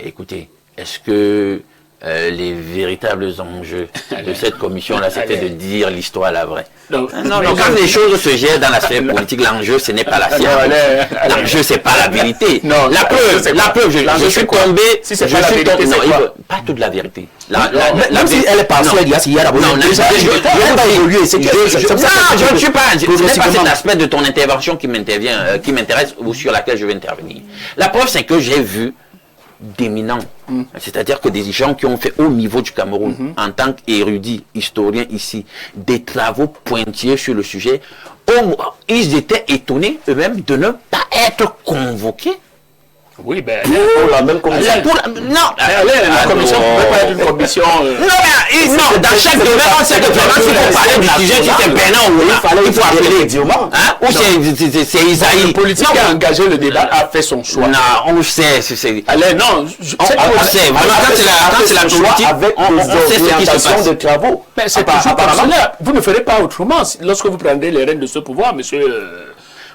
écoutez, est-ce que les véritables enjeux de cette commission-là, c'était de dire l'histoire la vraie? Non, quand les choses se gèrent dans la sphère politique, l'enjeu, ce n'est pas la science. L'enjeu, c'est pas la vérité. La preuve, je suis tombé... Si c'est pas la vérité, c'est quoi? Pas toute la vérité. Même si elle est partielle, il y a d'abord... Non, je ne suis pas... Ce n'est pas cet aspect de ton intervention qui m'intéresse ou sur laquelle je vais intervenir. La preuve, c'est que j'ai vu d'éminents, c'est-à-dire que des gens qui ont fait au niveau du Cameroun, en tant qu'érudits, historiens ici, des travaux pointillés sur le sujet, ils étaient étonnés eux-mêmes de ne pas être convoqués. Oui, ben... Pour la même commission. La commission ne peut pas être une commission... Non, dans chaque domaine, on sait que vraiment, si on parlait du sujet, si c'est Bénin ou là, il faut appeler. Ou c'est Isaïe. Le politique qui a engagé le débat a fait son choix. Non, on sait. Allez, non, on sait. Quand c'est la politique, on sait ce qui se passe. De travaux. Mais c'est toujours comme cela. Vous ne ferez pas autrement lorsque vous prendrez les rênes de ce pouvoir, monsieur...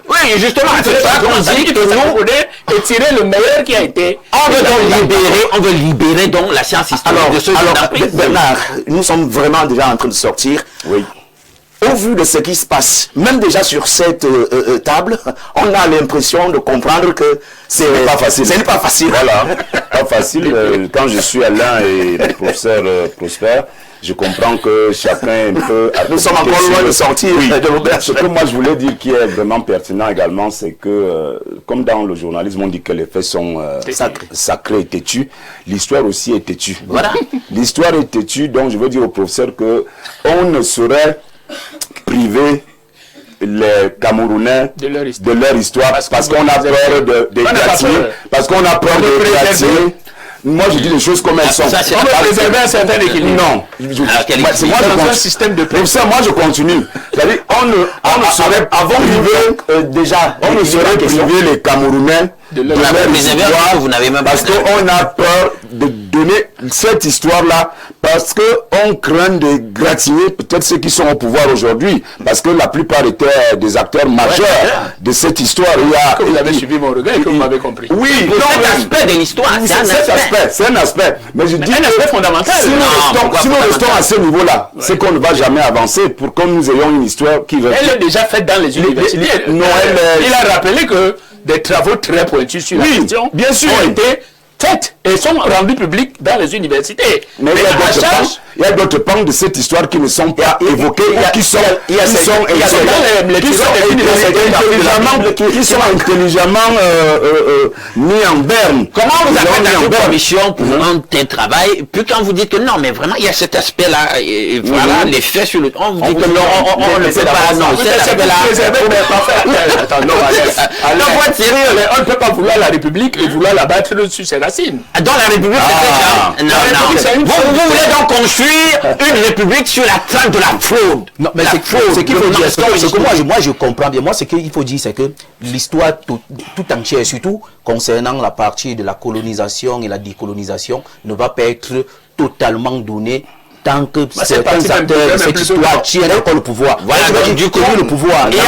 Oui, justement, c'est ça qu'on dit que nous, et tirer le meilleur qui a été. On veut libérer donc la science historique de ceux qui ont pris. Bernard, nous sommes vraiment déjà en train de sortir. Oui. Au vu de ce qui se passe, même déjà sur cette table, on a l'impression de comprendre que ce n'est pas facile. Ce n'est pas facile. Voilà, pas facile. Quand je suis Alain et le professeur Prosper, je comprends que chacun peut... Nous sommes encore loin de sortir. Oui. Ce que moi je voulais dire qui est vraiment pertinent également, c'est que, comme dans le journalisme, on dit que les faits sont sacrés et têtus, l'histoire aussi est têtue. Voilà. L'histoire est têtue, donc je veux dire au professeur que on ne saurait priver les Camerounais de leur histoire parce qu'on a peur de gratter, parce qu'on a peur de gratter Moi, je dis les choses comme elles sont. Ça, c'est On va préserver un certain équilibre. Non. Dans un système de paix. Pour ça, moi, je continue. C'est-à-dire, on ne serait Avant déjà, on ne saurait priver les Camerounais de leur histoire, vous n'avez même pas parce qu'on a peur de donner cette histoire-là, parce qu'on craint de gratigner peut-être ceux qui sont au pouvoir aujourd'hui, parce que la plupart étaient des acteurs majeurs de cette histoire. Vous avez suivi mon regard et que vous m'avez compris. Oui, c'est un aspect de l'histoire. C'est un aspect. Mais je dis un aspect fondamental. Si nous restons à ce niveau-là, c'est qu'on ne va jamais avancer pour que nous ayons une histoire qui... Elle est déjà faite dans les universités. Il a rappelé que des travaux très pointus sur la question bien sûr, ont été faits et sont rendus publics dans les universités. Mais il y a d'autres pans de cette histoire qui ne sont pas évoqués, qui sont intelligemment mis en berne. Comment vous avez fait la commission pour un tel travail, puis quand vous dites que non, mais vraiment, il y a cet aspect-là, et voilà, les faits sur le... On vous dit que non, on ne le fait pas, non, cet aspect-là... Non, pour être sérieux, on ne peut pas vouloir la République et vouloir la battre sur ses racines. Dans la République, c'est ça. Non. Vous voulez donc construire une République sur la traque de la fraude. Non, mais ce qu'il faut dire, ce que moi je comprends bien, moi ce qu'il faut dire, c'est que l'histoire tout entière, surtout concernant la partie de la colonisation et la décolonisation, ne va pas être totalement donnée tant que certains acteurs de cette histoire tiennent encore le pouvoir. Voilà, donc du coup, le pouvoir. Il y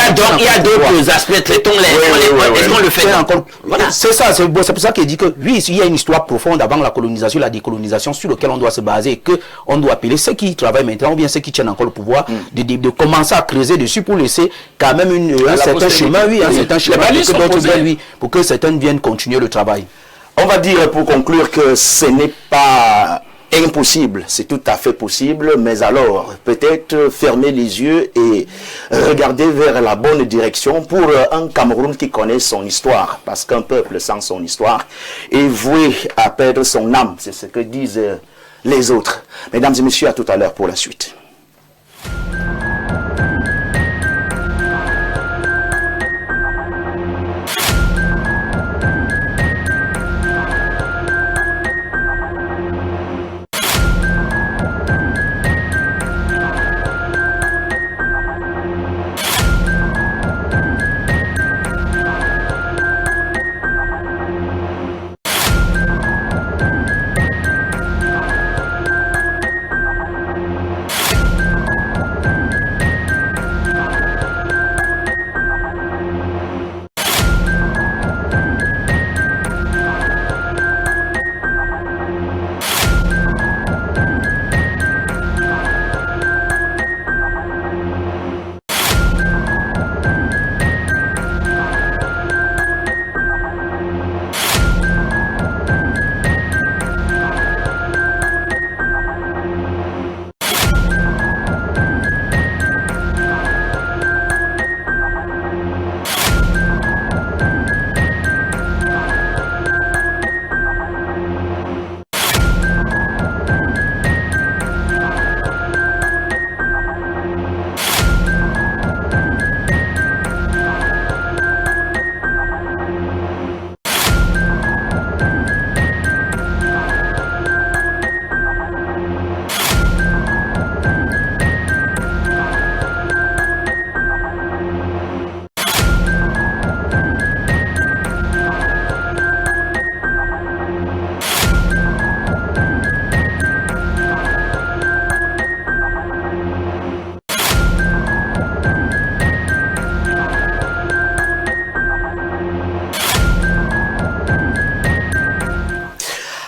a d'autres aspects, traitons-les. Est-ce qu'on le fait encore? Voilà. C'est ça, c'est pour ça qu'il dit que oui, il y a une histoire profonde avant la colonisation, la décolonisation, sur laquelle on doit se baser, et qu'on doit appeler ceux qui travaillent maintenant, ou bien ceux qui tiennent encore le pouvoir, de commencer à creuser dessus pour laisser quand même un certain chemin, un certain chemin, pour que certains viennent continuer le travail. On va dire pour conclure que ce n'est pas impossible, c'est tout à fait possible, mais alors peut-être fermer les yeux et regarder vers la bonne direction pour un Cameroun qui connaît son histoire, parce qu'un peuple sans son histoire est voué à perdre son âme, c'est ce que disent les autres. Mesdames et messieurs, à tout à l'heure pour la suite.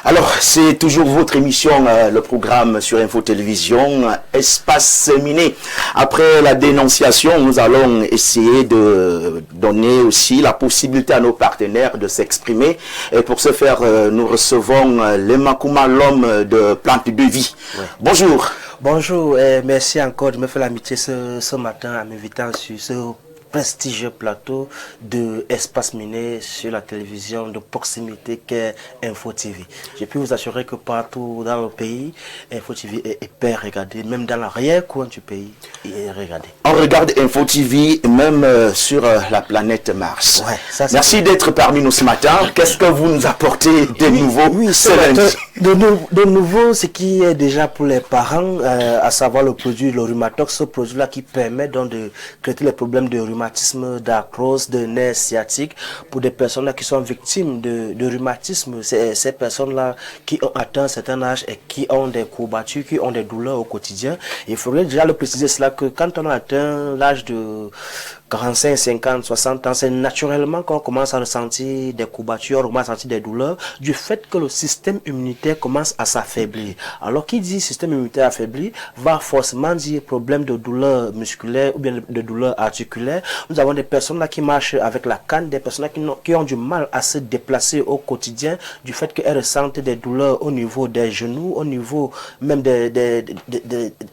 Alors, c'est toujours votre émission, le programme sur Info Télévision, Espace Miné. Après la dénonciation, nous allons essayer de donner aussi la possibilité à nos partenaires de s'exprimer. Et pour ce faire, nous recevons Lemakouma, l'homme de Plante de Vie. Ouais. Bonjour. Bonjour, merci encore de me faire l'amitié ce matin en m'invitant sur ce prestigieux plateau de Espace Miné sur la télévision de proximité qu'est Info TV. Je peux vous assurer que partout dans le pays, Info TV est hyper regardé, même dans l'arrière-coin du pays, il est regardé. On regarde Info TV même sur la planète Mars. Ouais, ça, merci d'être parmi nous ce matin. Qu'est-ce que vous nous apportez de nouveau? Oui, c'est de nouveau, ce qui est déjà pour les parents, à savoir le produit, le Rhumatox, ce produit-là qui permet donc de traiter les problèmes de rhumatisme, d'arthrose, de nerfs sciatiques pour des personnes là qui sont victimes de rhumatisme. Ces personnes-là qui ont atteint un certain âge et qui ont des courbatures, qui ont des douleurs au quotidien. Il faudrait déjà le préciser cela que quand on a atteint l'âge de 45, 50, 60 ans, c'est naturellement qu'on commence à ressentir des courbatures, on commence à ressentir des douleurs du fait que le système immunitaire commence à s'affaiblir. Alors qui dit système immunitaire affaibli va forcément dire problème de douleur musculaire ou bien de douleur articulaire. Nous avons des personnes là qui marchent avec la canne, des personnes là qui ont du mal à se déplacer au quotidien du fait qu'elles ressentent des douleurs au niveau des genoux, au niveau même de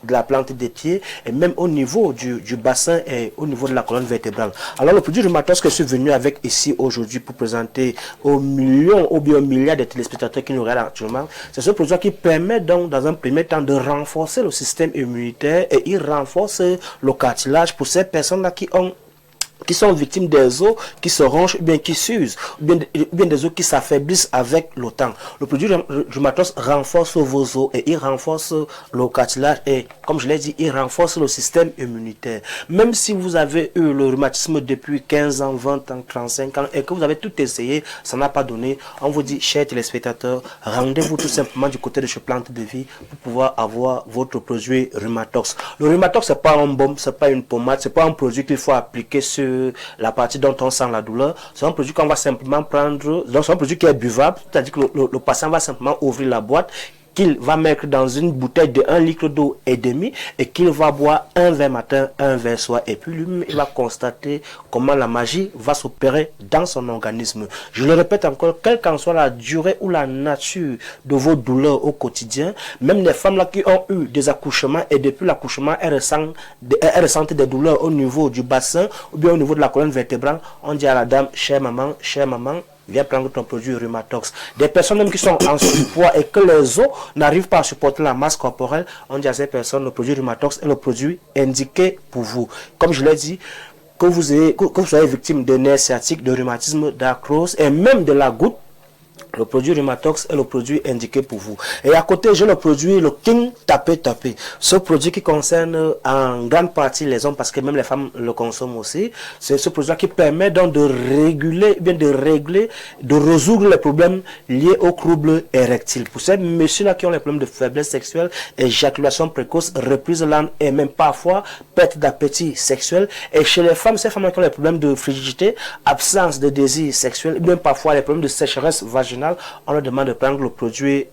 la plante des pieds et même au niveau du bassin et au niveau de la colonne vertébrale. Alors le produit Rhumatox que je suis venu avec ici aujourd'hui pour présenter aux millions ou bien aux milliards de téléspectateurs qui nous regardent actuellement, c'est ce produit qui permet donc dans un premier temps de renforcer le système immunitaire et il renforce le cartilage pour ces personnes-là qui sont victimes des os qui se rongent ou bien qui s'usent, ou bien des os qui s'affaiblissent avec le temps. Le produit Rhumatox renforce vos os et il renforce le cartilage et, comme je l'ai dit, il renforce le système immunitaire. Même si vous avez eu le rhumatisme depuis 15 ans, 20 ans, 35 ans et que vous avez tout essayé, ça n'a pas donné, on vous dit, chers téléspectateurs, rendez-vous tout simplement du côté de chez Plante de Vie pour pouvoir avoir votre produit Rhumatox. Le Rhumatox, c'est pas un baume, c'est pas une pommade, c'est pas un produit qu'il faut appliquer sur la partie dont on sent la douleur. C'est un produit qu'on va simplement prendre, donc c'est un produit qui est buvable, c'est-à-dire que le patient va simplement ouvrir la boîte, qu'il va mettre dans une bouteille de 1 litre d'eau et demi et qu'il va boire un verre matin, un verre soir. Et puis lui-même, il va constater comment la magie va s'opérer dans son organisme. Je le répète encore, quelle qu'en soit la durée ou la nature de vos douleurs au quotidien, même les femmes là qui ont eu des accouchements et depuis l'accouchement, elles ressentent des douleurs au niveau du bassin ou bien au niveau de la colonne vertébrale, on dit à la dame, chère maman, viens prendre ton produit Rhumatox. Des personnes même qui sont en surpoids et que les os n'arrivent pas à supporter la masse corporelle, on dit à ces personnes, le produit Rhumatox est le produit indiqué pour vous. Comme je l'ai dit, que vous soyez victime de nerfs sciatiques, de rhumatisme, d'arthrose et même de la goutte, le produit Rhumatox est le produit indiqué pour vous. Et à côté, j'ai le produit, le King Tapé. Ce produit qui concerne en grande partie les hommes, parce que même les femmes le consomment aussi. C'est ce produit qui permet donc de réguler, bien de régler, de résoudre les problèmes liés aux troubles érectiles. Pour ces messieurs-là qui ont les problèmes de faiblesse sexuelle, éjaculation précoce, reprise lente et même parfois perte d'appétit sexuel. Et chez les femmes, ces femmes qui ont les problèmes de frigidité, absence de désir sexuel, même parfois les problèmes de sécheresse vaginale, on leur demande de prendre le produit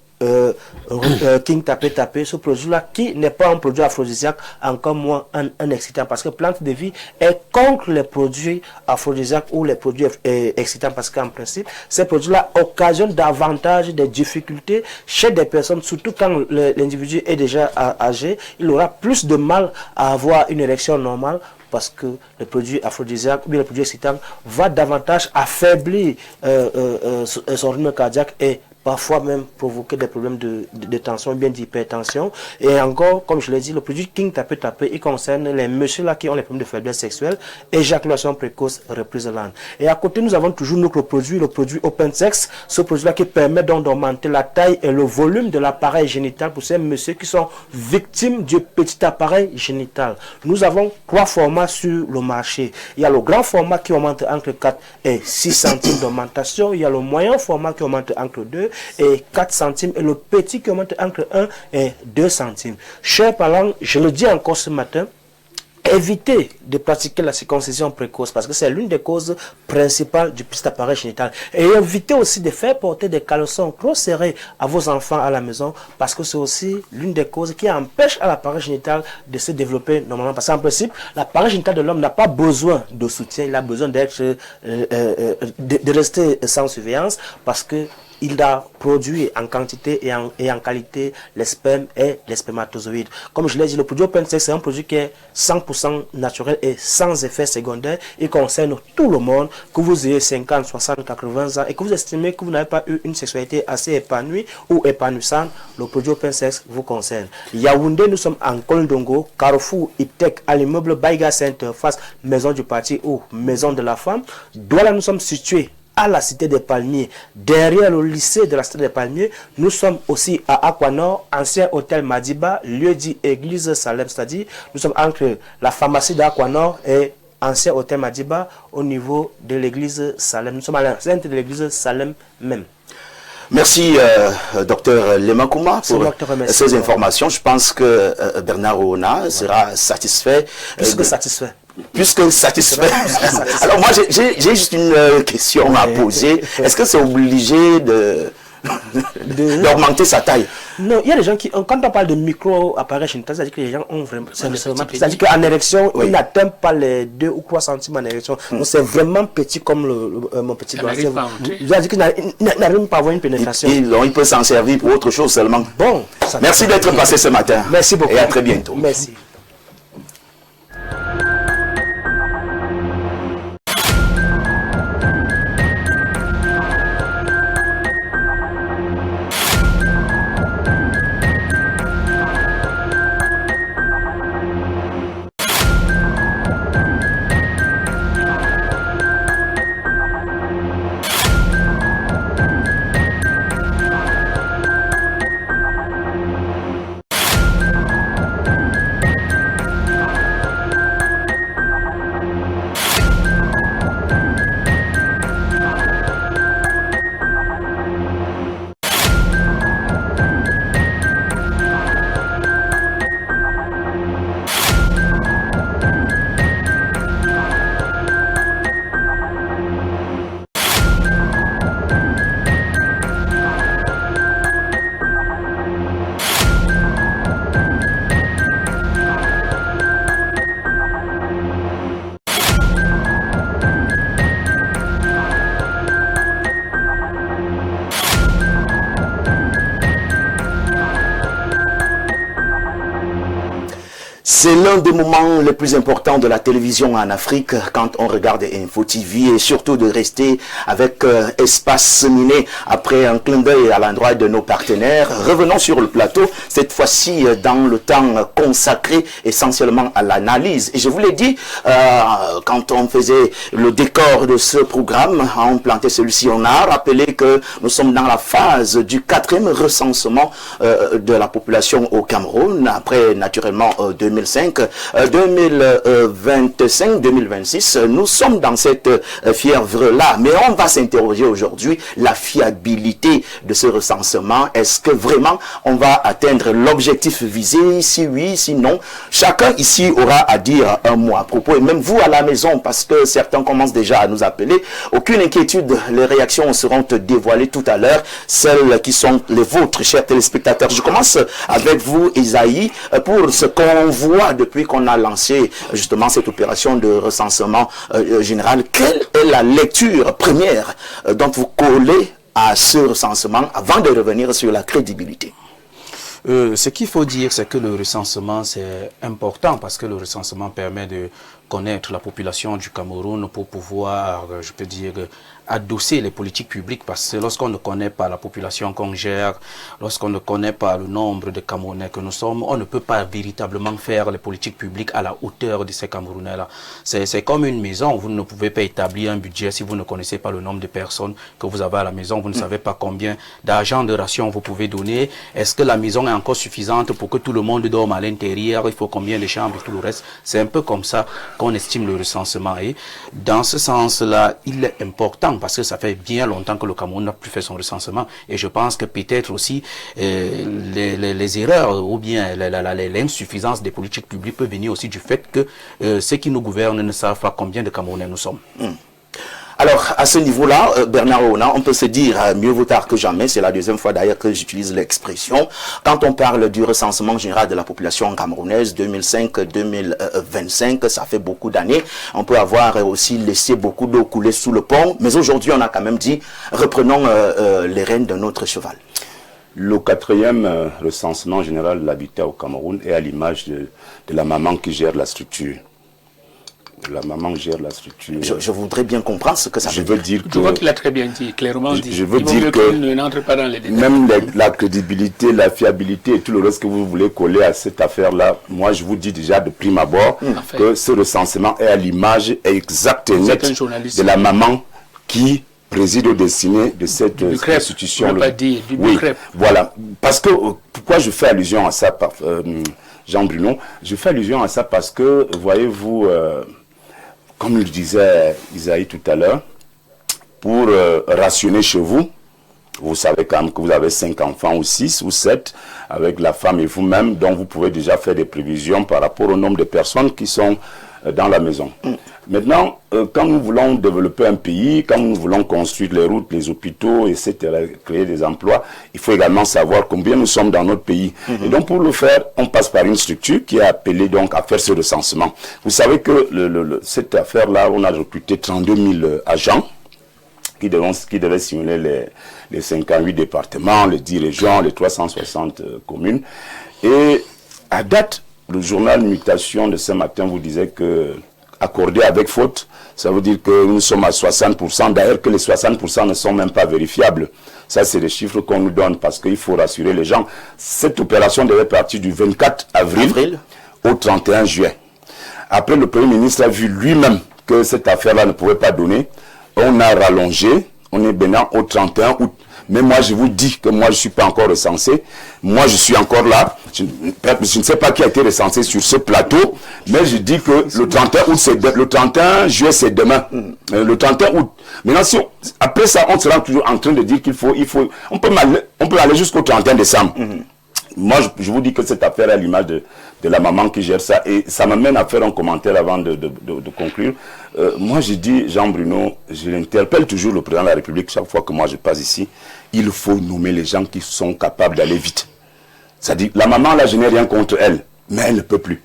King Tapé, ce produit-là qui n'est pas un produit aphrodisiaque, encore moins un excitant, parce que Plante de Vie est contre les produits aphrodisiaques ou les produits excitants, parce qu'en principe, ces produits-là occasionnent davantage des difficultés chez des personnes, surtout quand l'individu est déjà âgé, il aura plus de mal à avoir une érection normale, parce que le produit aphrodisiaque ou bien le produit excitant va davantage affaiblir son rythme cardiaque et parfois même provoquer des problèmes de tension, bien d'hypertension. Et encore, comme je l'ai dit, le produit King Tapé, il concerne les messieurs là qui ont les problèmes de faiblesse sexuelle, éjaculation précoce, reprise lente. Et à côté, nous avons toujours notre produit, le produit Open Sex, ce produit-là qui permet donc d'augmenter la taille et le volume de l'appareil génital pour ces messieurs qui sont victimes du petit appareil génital. Nous avons 3 formats sur le marché. Il y a le grand format qui augmente entre 4 et 6 centimes d'augmentation. Il y a le moyen format qui augmente entre 2 et 4 centimes et le petit qui augmente entre 1 et 2 centimes. Chers parents, je le dis encore ce matin, évitez de pratiquer la circoncision précoce parce que c'est l'une des causes principales du petit appareil génital. Et évitez aussi de faire porter des caleçons trop serrés à vos enfants à la maison parce que c'est aussi l'une des causes qui empêche à l'appareil génital de se développer normalement. Parce qu'en principe, l'appareil génital de l'homme n'a pas besoin de soutien, il a besoin d'être de rester sans surveillance parce que il a produit en quantité et en qualité les spermes et les spermatozoïdes. Comme je l'ai dit, le produit OpenSex, c'est un produit qui est 100% naturel et sans effet secondaire. Il concerne tout le monde, que vous ayez 50, 60, 80 ans et que vous estimez que vous n'avez pas eu une sexualité assez épanouie ou épanouissante, le produit OpenSex vous concerne. Yaoundé, nous sommes en Kolndongo, Carrefour, Iptec, à l'immeuble Baïga Center, face Maison du Parti ou Maison de la Femme. Douala, nous sommes situés à la Cité des Palmiers, derrière le lycée de la Cité des Palmiers. Nous sommes aussi à Aquanor, ancien hôtel Madiba, lieu dit église Salem, c'est-à-dire nous sommes entre la pharmacie d'Aquanor et ancien hôtel Madiba au niveau de l'église Salem. Nous sommes à l'enceinte de l'église Salem même. Merci, docteur Lemakouma, pour ces informations. Je pense que Bernard Oona sera satisfait. Plus que satisfait. Plus que satisfait. Alors moi, j'ai juste une question à poser. Est-ce que c'est obligé d'augmenter sa taille? Non, il y a des gens qui, quand on parle de micro-appareil génital, c'est-à-dire que les gens ont vraiment, c'est-à-dire qu'en érection, ils n'atteignent pas les 2 ou 3 centimes en érection. Donc c'est vraiment petit comme mon petit doigt. C'est-à-dire qu'il n'arrive pas à avoir une pénétration. Il peut s'en servir pour autre chose seulement. Bon. Merci d'être passé ce matin. Merci beaucoup. Et à très bientôt. Merci. C'est l'un des moments les plus importants de la télévision en Afrique quand on regarde Info TV et surtout de rester avec Espace Miné après un clin d'œil à l'endroit de nos partenaires. Revenons sur le plateau, cette fois-ci dans le temps consacré essentiellement à l'analyse. Et je vous l'ai dit, quand on faisait le décor de ce programme, on plantait celui-ci, on a rappelé que nous sommes dans la phase du 4e recensement de la population au Cameroun, après naturellement 2005, 2025, 2026. Nous sommes dans cette fièvre-là, mais on va s'interroger aujourd'hui la fiabilité de ce recensement. Est-ce que vraiment on va atteindre l'objectif visé? Si oui, si non, chacun ici aura à dire un mot à propos, et même vous à la maison, parce que certains commencent déjà à nous appeler. Aucune inquiétude, les réactions seront dévoilées tout à l'heure, celles qui sont les vôtres, chers téléspectateurs. Je commence avec vous, Isaïe, pour ce qu'on voit depuis qu'on a lancé justement cette opération de recensement général. Quelle est la lecture première dont vous collez à ce recensement avant de revenir sur la crédibilité? Ce qu'il faut dire, c'est que le recensement, c'est important parce que le recensement permet de connaître la population du Cameroun pour pouvoir, je peux dire, adosser les politiques publiques, parce que lorsqu'on ne connaît pas la population qu'on gère, lorsqu'on ne connaît pas le nombre de Camerounais que nous sommes, on ne peut pas véritablement faire les politiques publiques à la hauteur de ces Camerounais-là. C'est comme une maison, vous ne pouvez pas établir un budget si vous ne connaissez pas le nombre de personnes que vous avez à la maison, vous ne savez pas combien d'argent de ration vous pouvez donner, est-ce que la maison est encore suffisante pour que tout le monde dorme à l'intérieur, il faut combien de chambres et tout le reste. C'est un peu comme ça qu'on estime le recensement. Et dans ce sens-là, il est important parce que ça fait bien longtemps que le Cameroun n'a plus fait son recensement. Et je pense que peut-être aussi les erreurs ou bien l'insuffisance des politiques publiques peut venir aussi du fait que ceux qui nous gouvernent ne savent pas combien de Camerounais nous sommes. Alors, à ce niveau-là, Bernard Ona, on peut se dire mieux vaut tard que jamais. C'est la deuxième fois d'ailleurs que j'utilise l'expression. Quand on parle du recensement général de la population camerounaise 2005-2025, ça fait beaucoup d'années. On peut avoir aussi laissé beaucoup d'eau couler sous le pont. Mais aujourd'hui, on a quand même dit, reprenons les rênes de notre cheval. Le 4e recensement général de l'habitat au Cameroun est à l'image de la maman qui gère la structure. La maman gère la structure. Je voudrais bien comprendre ce que ça veut dire. Je vois qu'il a très bien dit, clairement dit. Je veux dire que n'entre pas dans les détails. même la crédibilité, la fiabilité et tout le reste que vous voulez coller à cette affaire-là, moi je vous dis déjà de prime abord que ce recensement est à l'image exacte et nette de la maman qui préside au destiné de cette institution. On ne peut pas dire du Bucrep. Voilà. Parce que, pourquoi je fais allusion à ça, Jean-Bruno? Je fais allusion à ça parce que, voyez-vous, comme le disait Isaïe tout à l'heure, pour rationner chez vous, vous savez quand même que vous avez 5 enfants ou 6 ou 7 avec la femme et vous-même, donc vous pouvez déjà faire des prévisions par rapport au nombre de personnes qui sont dans la maison. Maintenant, quand nous voulons développer un pays, quand nous voulons construire les routes, les hôpitaux, etc., créer des emplois, il faut également savoir combien nous sommes dans notre pays. Et donc, pour le faire, on passe par une structure qui est appelée donc à faire ce recensement. Vous savez que cette affaire-là, on a recruté 32 000 agents qui devaient simuler les 58 départements, les 10 régions, les 360 communes. Et à date, le journal Mutation de ce matin vous disait que accordé avec faute, ça veut dire que nous sommes à 60%, d'ailleurs que les 60% ne sont même pas vérifiables. Ça, c'est les chiffres qu'on nous donne parce qu'il faut rassurer les gens. Cette opération devait partir du 24 avril au 31 juillet. Après, le Premier ministre a vu lui-même que cette affaire-là ne pouvait pas donner. On a rallongé, on est maintenant au 31 août. Mais moi, je vous dis que moi, je ne suis pas encore recensé. Moi, je suis encore là. Je ne sais pas qui a été recensé sur ce plateau, mais je dis que le 31 août, le 31 juillet, c'est demain. Le 31 août. Maintenant, après ça, on sera toujours en train de dire qu'il faut, on peut aller jusqu'au 31 décembre. Moi, je vous dis que cette affaire est à l'image de la maman qui gère ça. Et ça m'amène à faire un commentaire avant de conclure. Moi, je dis, Jean-Bruno, je l'interpelle toujours le président de la République chaque fois que moi je passe ici. Il faut nommer les gens qui sont capables d'aller vite. C'est-à-dire, la maman, là, je n'ai rien contre elle, mais elle ne peut plus.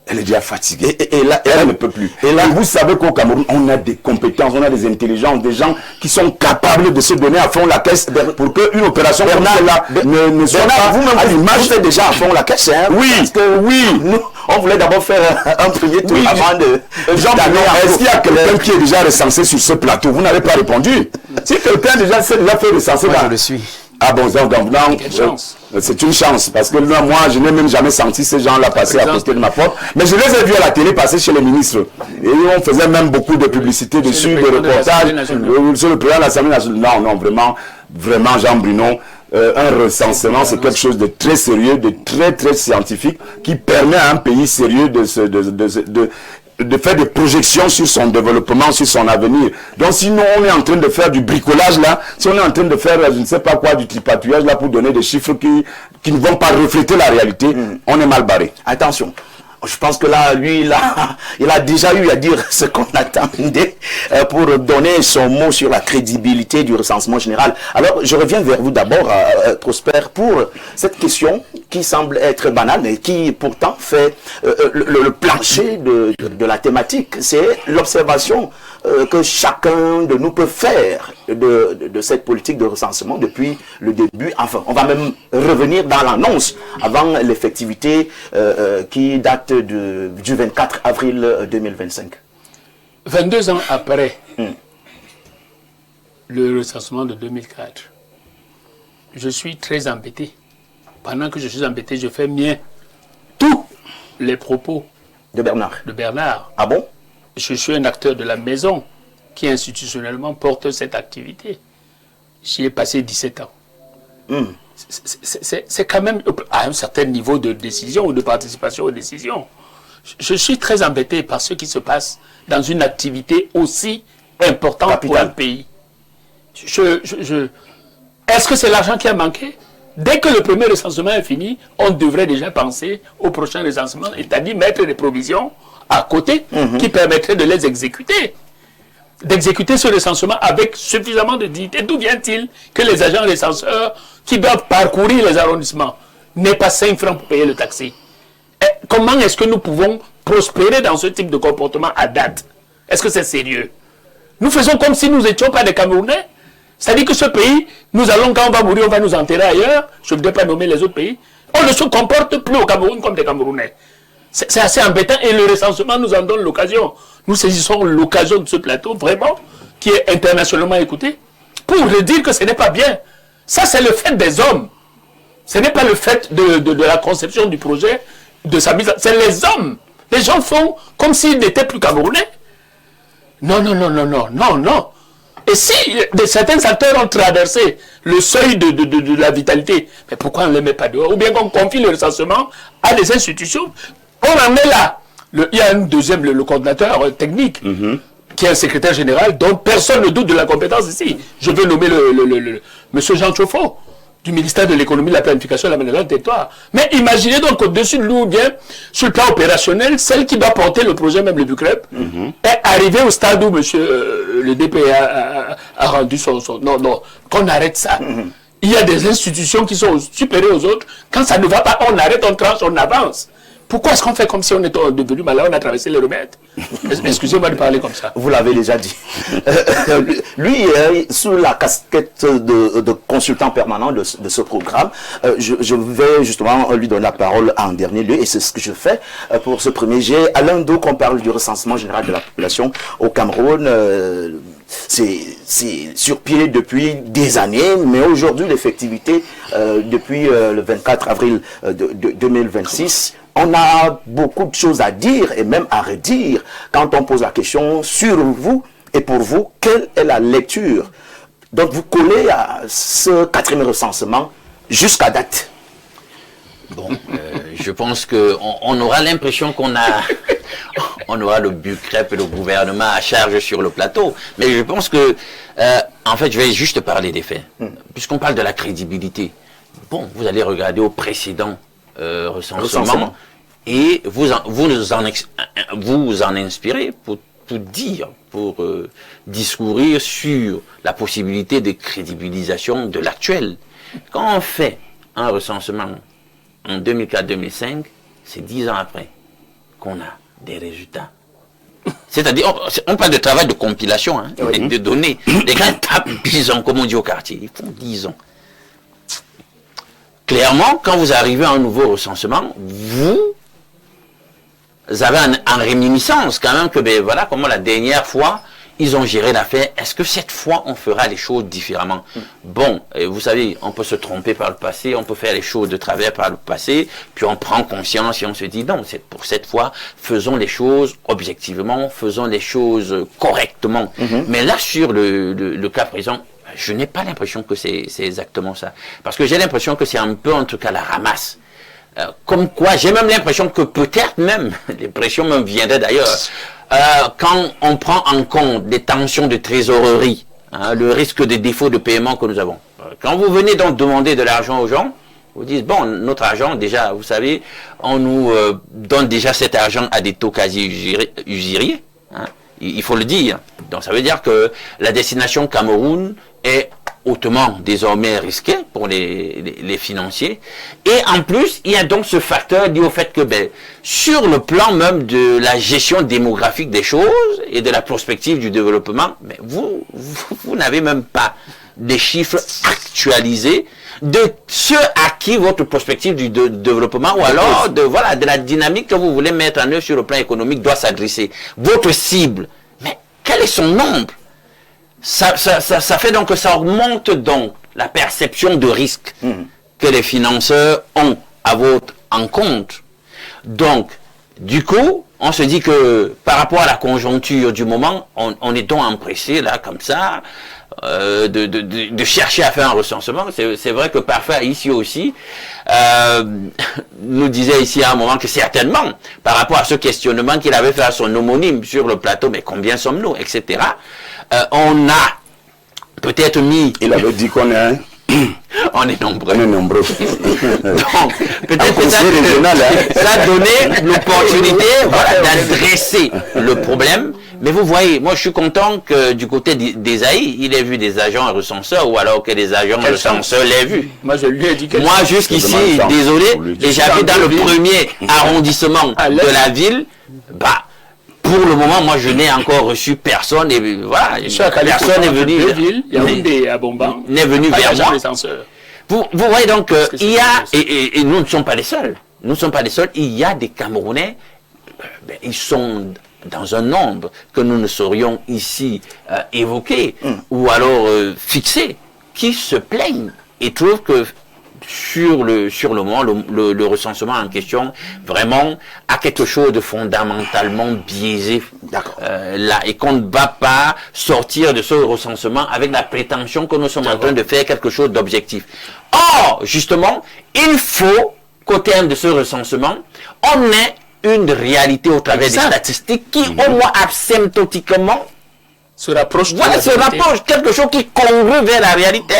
Elle est déjà fatiguée. Et là, elle ne peut plus. Et là, vous savez qu'au Cameroun, on a des compétences, on a des intelligences, des gens qui sont capables de se donner à fond la caisse pour qu'une opération comme celle-là ne soit pas vous-même, à l'image. Vous faites déjà à fond la caisse, hein? Oui, parce que nous, on voulait d'abord faire un premier tour avant de... Est-ce qu'il y a quelqu'un qui est déjà recensé sur ce plateau? Vous n'avez pas répondu. Si quelqu'un déjà s'est déjà fait recenser Moi, dans... je le suis. Ah bon, donc c'est une chance, parce que là, moi, je n'ai même jamais senti ces gens-là passer à côté de ma porte. Mais je les ai vus à la télé passer chez les ministres. Et on faisait même beaucoup de publicité dessus, de reportages sur le président de l'Assemblée nationale. Non, vraiment, Jean-Bruno, un recensement, c'est quelque chose de très sérieux, de très, très scientifique, qui permet à un pays sérieux de faire des projections sur son développement, sur son avenir. Donc sinon on est en train de faire du bricolage là, si on est en train de faire je ne sais pas quoi, du tripatouillage là pour donner des chiffres qui ne vont pas refléter la réalité, on est mal barré. Attention. Je pense que là, lui, il a déjà eu à dire ce qu'on attendait pour donner son mot sur la crédibilité du recensement général. Alors, je reviens vers vous d'abord, Prosper, pour cette question qui semble être banale, mais qui pourtant fait le plancher de la thématique. C'est l'observation que chacun de nous peut faire de cette politique de recensement depuis le début. Enfin, on va même revenir dans l'annonce avant l'effectivité qui date du 24 avril 2025. 22 ans après le recensement de 2004, je suis très embêté. Pendant que je suis embêté, je fais mien tous les propos de Bernard. Ah bon? Je suis un acteur de la maison qui institutionnellement porte cette activité. J'y ai passé 17 ans. C'est quand même à un certain niveau de décision ou de participation aux décisions. Je suis très embêté par ce qui se passe dans une activité aussi importante pour un pays. Est-ce que c'est l'argent qui a manqué? Dès que le premier recensement est fini, on devrait déjà penser au prochain recensement, c'est-à-dire mettre des provisions à côté qui permettraient de les exécuter. d'exécuter ce recensement avec suffisamment de dignité. D'où vient-il que les agents recenseurs qui doivent parcourir les arrondissements n'aient pas 5 francs pour payer le taxi? Comment est-ce que nous pouvons prospérer dans ce type de comportement à date? Est-ce que c'est sérieux? Nous faisons comme si nous n'étions pas des Camerounais. C'est-à-dire que ce pays, nous allons, quand on va mourir, on va nous enterrer ailleurs. Je ne voudrais pas nommer les autres pays. On ne se comporte plus au Cameroun comme des Camerounais. C'est assez embêtant et le recensement nous en donne l'occasion. Nous saisissons l'occasion de ce plateau, vraiment, qui est internationalement écouté, pour dire que ce n'est pas bien. Ça, c'est le fait des hommes. Ce n'est pas le fait de la conception du projet, de sa mise en... C'est les hommes. Les gens font comme s'ils n'étaient plus Camerounais. Non. Et si certains acteurs ont traversé le seuil de la vitalité, mais pourquoi on ne les met pas dehors? Ou bien qu'on confie le recensement à des institutions? On en est là. Il y a un deuxième, le coordinateur technique, qui est un secrétaire général, dont personne ne doute de la compétence ici. Je veux nommer monsieur Jean Chofo, du ministère de l'économie, de la planification et de l'aménagement du territoire. Mais imaginez donc au-dessus de nous, ou bien sur le plan opérationnel, celle qui doit porter le projet, même le BUCREP, est arrivée au stade où monsieur le DPA a rendu son... Non, qu'on arrête ça. Il y a des institutions qui sont supérieures aux autres. Quand ça ne va pas, on arrête, on tranche, on avance. Pourquoi est-ce qu'on fait comme si on était devenu malade, on a traversé les remèdes? Excusez-moi de parler comme ça. Vous l'avez déjà dit. Lui, sous la casquette de consultant permanent de ce programme, je vais justement lui donner la parole en dernier lieu, et c'est ce que je fais pour ce premier jet. Alain Do, qu'on parle du recensement général de la population au Cameroun, c'est sur pied depuis des années, mais aujourd'hui, l'effectivité, depuis le 24 avril 2026, on a beaucoup de choses à dire et même à redire quand on pose la question sur vous et pour vous, quelle est la lecture? Donc vous collez à ce 4e recensement jusqu'à date. Bon, je pense qu'on aura l'impression qu'on a... on aura le BUCREP et le gouvernement à charge sur le plateau. Mais je pense que... en fait, je vais juste parler des faits. Puisqu'on parle de la crédibilité. Bon, vous allez regarder au précédent recensement. Et vous en inspirez pour tout dire, pour discourir sur la possibilité de crédibilisation de l'actuel. Quand on fait un recensement en 2004-2005, c'est 10 ans après qu'on a des résultats. C'est-à-dire, on parle de travail de compilation, hein, de données. Les gars tapent 10 ans, comme on dit au quartier. Ils font 10 ans. Clairement, quand vous arrivez à un nouveau recensement, vous avez en réminiscence quand même que, ben voilà, comment la dernière fois, ils ont géré l'affaire. Est-ce que cette fois, on fera les choses différemment? Bon, vous savez, on peut se tromper par le passé, on peut faire les choses de travers par le passé, puis on prend conscience et on se dit, non, pour cette fois, faisons les choses objectivement, faisons les choses correctement. Mais là, sur le cas présent, je n'ai pas l'impression que c'est exactement ça. Parce que j'ai l'impression que c'est un peu, en tout cas, la ramasse. Comme quoi, j'ai même l'impression que peut-être même, l'impression me viendrait d'ailleurs, quand on prend en compte les tensions de trésorerie, le risque de défaut de paiement que nous avons. Quand vous venez donc demander de l'argent aux gens, vous dites, bon, notre argent, déjà, vous savez, on nous donne déjà cet argent à des taux quasi usuriers. Il faut le dire. Donc ça veut dire que la destination Cameroun est hautement désormais risquée pour les financiers. Et en plus, il y a donc ce facteur lié au fait que sur le plan même de la gestion démographique des choses et de la perspective du développement, vous n'avez même pas des chiffres actualisés de ce à qui votre perspective du développement ou alors de la dynamique que vous voulez mettre en œuvre sur le plan économique doit s'adresser. Votre cible, mais quel est son nombre? Ça fait donc que ça augmente donc la perception de risque que les financeurs ont à votre encontre. Donc, du coup, on se dit que par rapport à la conjoncture du moment, on est donc empressé là, comme ça, de chercher à faire un recensement. C'est vrai que parfois ici aussi, nous disait ici à un moment que certainement, par rapport à ce questionnement qu'il avait fait à son homonyme sur le plateau, mais combien sommes-nous, etc., on a peut-être mis... Il avait dit qu'on est... On est nombreux. On est nombreux. Donc, peut-être que ça a donné l'opportunité d'adresser le problème, Mais vous voyez, moi je suis content que du côté d'Esaïe, il ait vu des agents recenseurs, ou alors que des agents recenseurs l'aient vu. Moi je lui ai dit que... Moi jusqu'ici, désolé, et j'habite dans le premier arrondissement de la ville, bah, pour le moment, moi je n'ai encore reçu personne, et voilà, personne n'est venu. N'est venu vers moi. Vous voyez donc, il y a, et nous ne sommes pas les seuls, il y a des Camerounais, ils sont dans un nombre que nous ne saurions ici évoquer, ou alors fixer, qui se plaignent et trouvent que sur le moment, le recensement en question, vraiment, a quelque chose de fondamentalement biaisé là, et qu'on ne va pas sortir de ce recensement avec la prétention que nous sommes en train de faire quelque chose d'objectif. Or, justement, il faut qu'au terme de ce recensement, on ait une réalité au travers des statistiques qui, au moins asymptotiquement, se rapproche quelque chose qui congrue vers la réalité.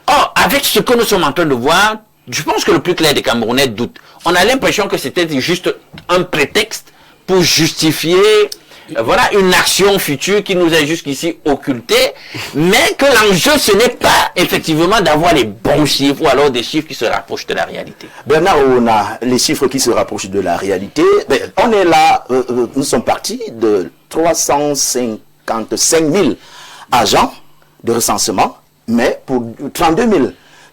Or, avec ce que nous sommes en train de voir, je pense que le plus clair des Camerounais doute. On a l'impression que c'était juste un prétexte pour justifier voilà une action future qui nous est jusqu'ici occultée, mais que l'enjeu ce n'est pas effectivement d'avoir les bons chiffres ou alors des chiffres qui se rapprochent de la réalité. Bernard, on a les chiffres qui se rapprochent de la réalité. On est là, nous sommes partis de 355 000 agents de recensement, mais pour 32 000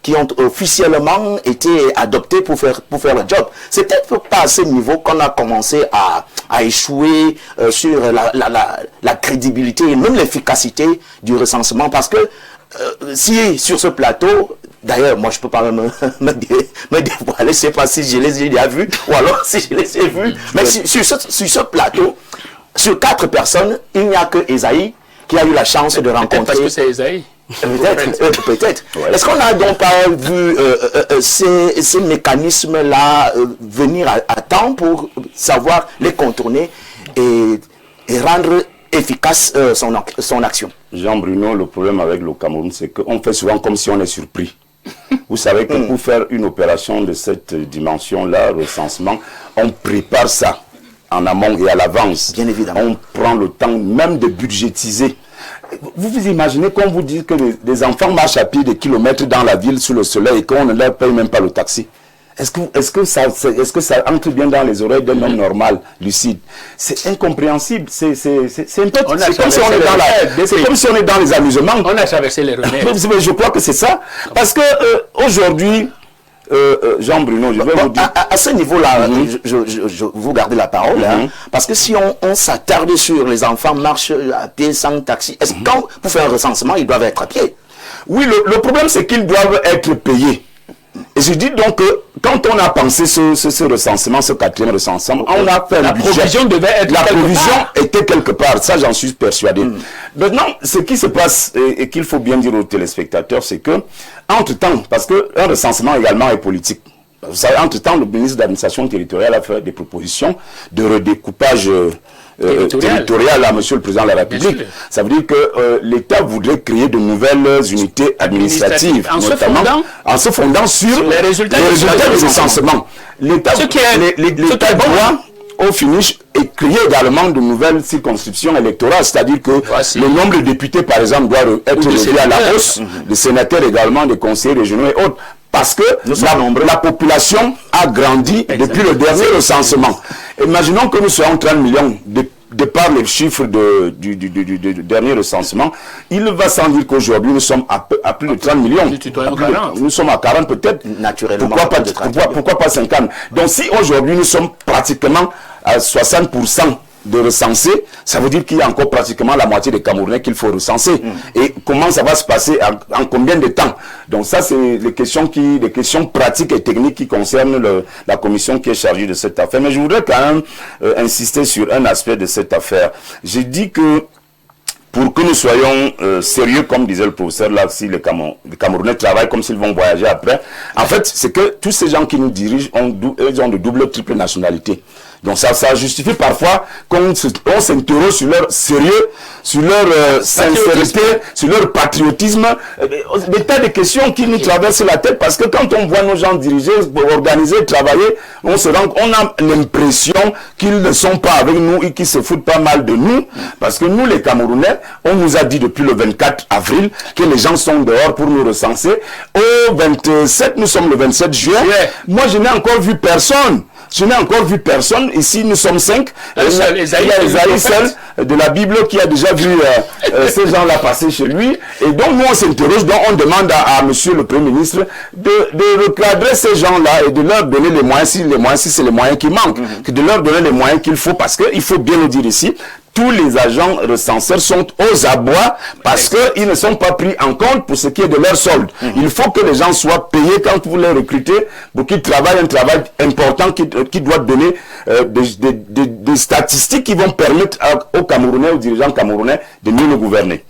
qui ont officiellement été adoptés pour faire le job. C'est peut-être pas à ce niveau qu'on a commencé à échouer sur la crédibilité et même l'efficacité du recensement, parce que si sur ce plateau, d'ailleurs moi je peux pas me dévoiler, je sais pas si je les ai déjà vus ou alors si je les ai vus, mais sur ce plateau, sur 4 personnes, il n'y a que Esaïe qui a eu la chance de rencontrer. Parce que c'est Esaïe. Peut-être. Ouais. Est-ce qu'on n'a donc pas vu ces mécanismes-là venir à temps pour savoir les contourner et rendre efficace son action? Jean-Bruno, le problème avec le Cameroun, c'est qu'on fait souvent comme si on est surpris. Vous savez que pour faire une opération de cette dimension-là, recensement, on prépare ça en amont et à l'avance. Bien évidemment. On prend le temps même de budgétiser. Vous vous imaginez qu'on vous dit que des enfants marchent à pied des kilomètres dans la ville sous le soleil et qu'on ne leur paye même pas le taxi? Est-ce que ça entre bien dans les oreilles d'un homme normal, lucide? C'est incompréhensible. C'est un peu comme si on est dans les amusements. On a traversé les remèdes. Je crois que c'est ça. Parce que aujourd'hui, Jean-Bruno, je vais vous dire... À ce niveau-là, je vous gardez la parole, parce que si on s'attarde sur les enfants marchent à pied sans taxi, est-ce que pour faire un recensement, ils doivent être à pied? Oui, le problème c'est qu'ils doivent être payés. Et je dis donc que quand on a pensé ce recensement, ce 4e recensement, on a fait la provision devait être la provision était quelque part, ça j'en suis persuadé. Maintenant, ce qui se passe et qu'il faut bien dire aux téléspectateurs, c'est que entre-temps, parce qu'un recensement également est politique, vous savez, entre-temps, le ministre de l'administration territoriale a fait des propositions de redécoupage territorial à Monsieur le Président de la République. Ça veut dire que l'État voudrait créer de nouvelles unités administratives, en se fondant sur les résultats des recensements. L'État doit, au finish, et créer également de nouvelles circonscriptions électorales, c'est-à-dire que le nombre de députés, par exemple, doit être relevé à la hausse, des sénateurs également, des conseillers régionaux et autres. Parce que la population a grandi depuis le dernier recensement. Imaginons que nous soyons 30 millions de par les chiffres du dernier recensement. Il va sans dire qu'aujourd'hui nous sommes à plus de 30 millions. Nous sommes à 40 peut-être. Naturellement. Pourquoi pas 50? Donc si aujourd'hui nous sommes pratiquement à 60% de recenser, ça veut dire qu'il y a encore pratiquement la moitié des Camerounais qu'il faut recenser. Et comment ça va se passer, en combien de temps? Donc ça, c'est les questions pratiques et techniques qui concernent la commission qui est chargée de cette affaire. Mais je voudrais quand même insister sur un aspect de cette affaire. J'ai dit que pour que nous soyons sérieux, comme disait le professeur là, si les Camerounais travaillent comme s'ils vont voyager après, en fait, c'est que tous ces gens qui nous dirigent ont de double, triple nationalité. Donc ça justifie parfois qu'on s'interroge sur leur sérieux, sur leur sincérité, sur leur patriotisme, des tas de questions qui nous traversent la tête, parce que quand on voit nos gens diriger, organiser, travailler, on a l'impression qu'ils ne sont pas avec nous et qu'ils se foutent pas mal de nous, parce que nous les Camerounais, on nous a dit depuis le 24 avril que les gens sont dehors pour nous recenser. Au 27, nous sommes le 27 juillet. Moi, je n'ai encore vu personne. Je n'ai encore vu personne. Ici, nous sommes 5. Il y a Esaïe seul de la Bible qui a déjà vu ces gens-là passer chez lui. Et donc, nous, on s'interroge. Donc, on demande à monsieur le Premier ministre de recadrer ces gens-là et de leur donner les moyens, si c'est les moyens qui manquent, de leur donner les moyens qu'il faut, parce qu'il faut bien le dire ici, tous les agents recenseurs sont aux abois parce qu'ils ne sont pas pris en compte pour ce qui est de leur solde. Il faut que les gens soient payés quand vous les recrutez pour qu'ils travaillent un travail important qui doit donner des statistiques qui vont permettre aux Camerounais, aux dirigeants camerounais de mieux le gouverner.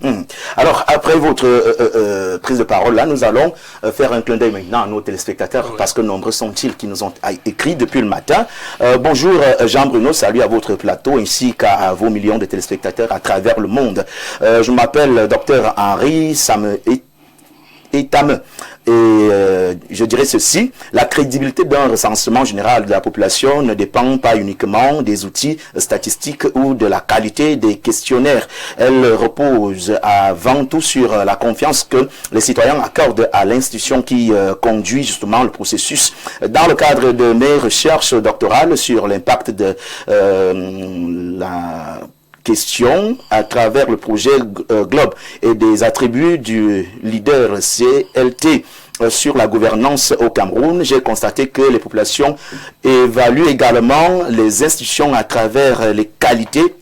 Alors, après votre prise de parole, là, nous allons faire un clin d'œil maintenant à nos téléspectateurs, parce que nombreux sont-ils qui nous ont écrit depuis le matin. Bonjour Jean-Bruno, salut à votre plateau ainsi qu'à vos millions de téléspectateurs à travers le monde. Je m'appelle Dr Henri Sam Etame. Et je dirais ceci, la crédibilité d'un recensement général de la population ne dépend pas uniquement des outils statistiques ou de la qualité des questionnaires. Elle repose avant tout sur la confiance que les citoyens accordent à l'institution qui conduit justement le processus. Dans le cadre de mes recherches doctorales sur l'impact de la question à travers le projet Globe et des attributs du leader CLT sur la gouvernance au Cameroun, j'ai constaté que les populations évaluent également les institutions à travers les qualités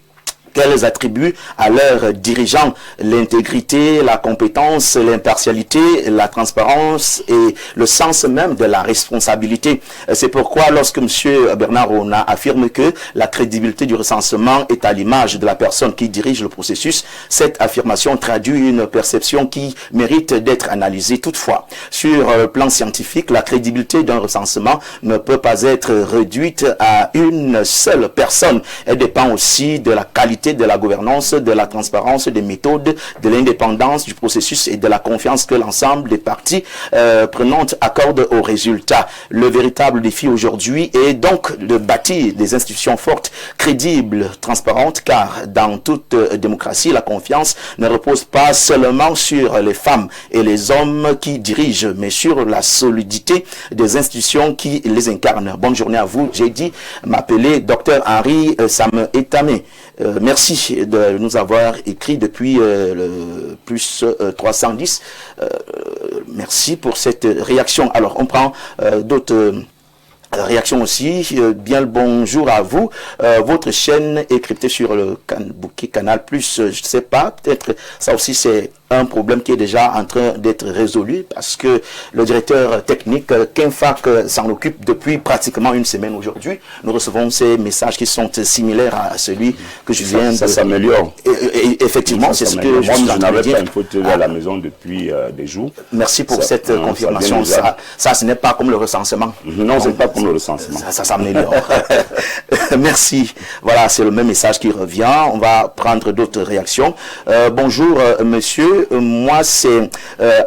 qu'elles attribuent à leurs dirigeants, l'intégrité, la compétence, l'impartialité, la transparence et le sens même de la responsabilité. C'est pourquoi lorsque M. Bernard Ona affirme que la crédibilité du recensement est à l'image de la personne qui dirige le processus, cette affirmation traduit une perception qui mérite d'être analysée. Toutefois, sur le plan scientifique, la crédibilité d'un recensement ne peut pas être réduite à une seule personne. Elle dépend aussi de la qualité de la gouvernance, de la transparence des méthodes, de l'indépendance du processus et de la confiance que l'ensemble des parties prenantes accordent aux résultats. Le véritable défi aujourd'hui est donc de bâtir des institutions fortes, crédibles, transparentes, car dans toute démocratie, la confiance ne repose pas seulement sur les femmes et les hommes qui dirigent, mais sur la solidité des institutions qui les incarnent. Bonne journée à vous. J'ai dit m'appeler Dr Henri Sam Etame. Merci de nous avoir écrit depuis le plus 310. Merci pour cette réaction. Alors, on prend d'autres réactions aussi. Bien le bonjour à vous. Votre chaîne est cryptée sur le bouquet Canal+. Je ne sais pas, peut-être ça aussi c'est un problème qui est déjà en train d'être résolu parce que le directeur technique Kenfak s'en occupe depuis pratiquement une semaine aujourd'hui. Nous recevons ces messages qui sont similaires à celui que je viens de... Ça s'améliore. Effectivement, c'est ce que je n'avais pas une faute à la maison depuis des jours. Merci pour cette confirmation. Ça, ce n'est pas comme le recensement. Non, ce n'est pas comme le recensement. Ça s'améliore. Merci. Voilà, c'est le même message qui revient. On va prendre d'autres réactions. Bonjour, monsieur. Moi, c'est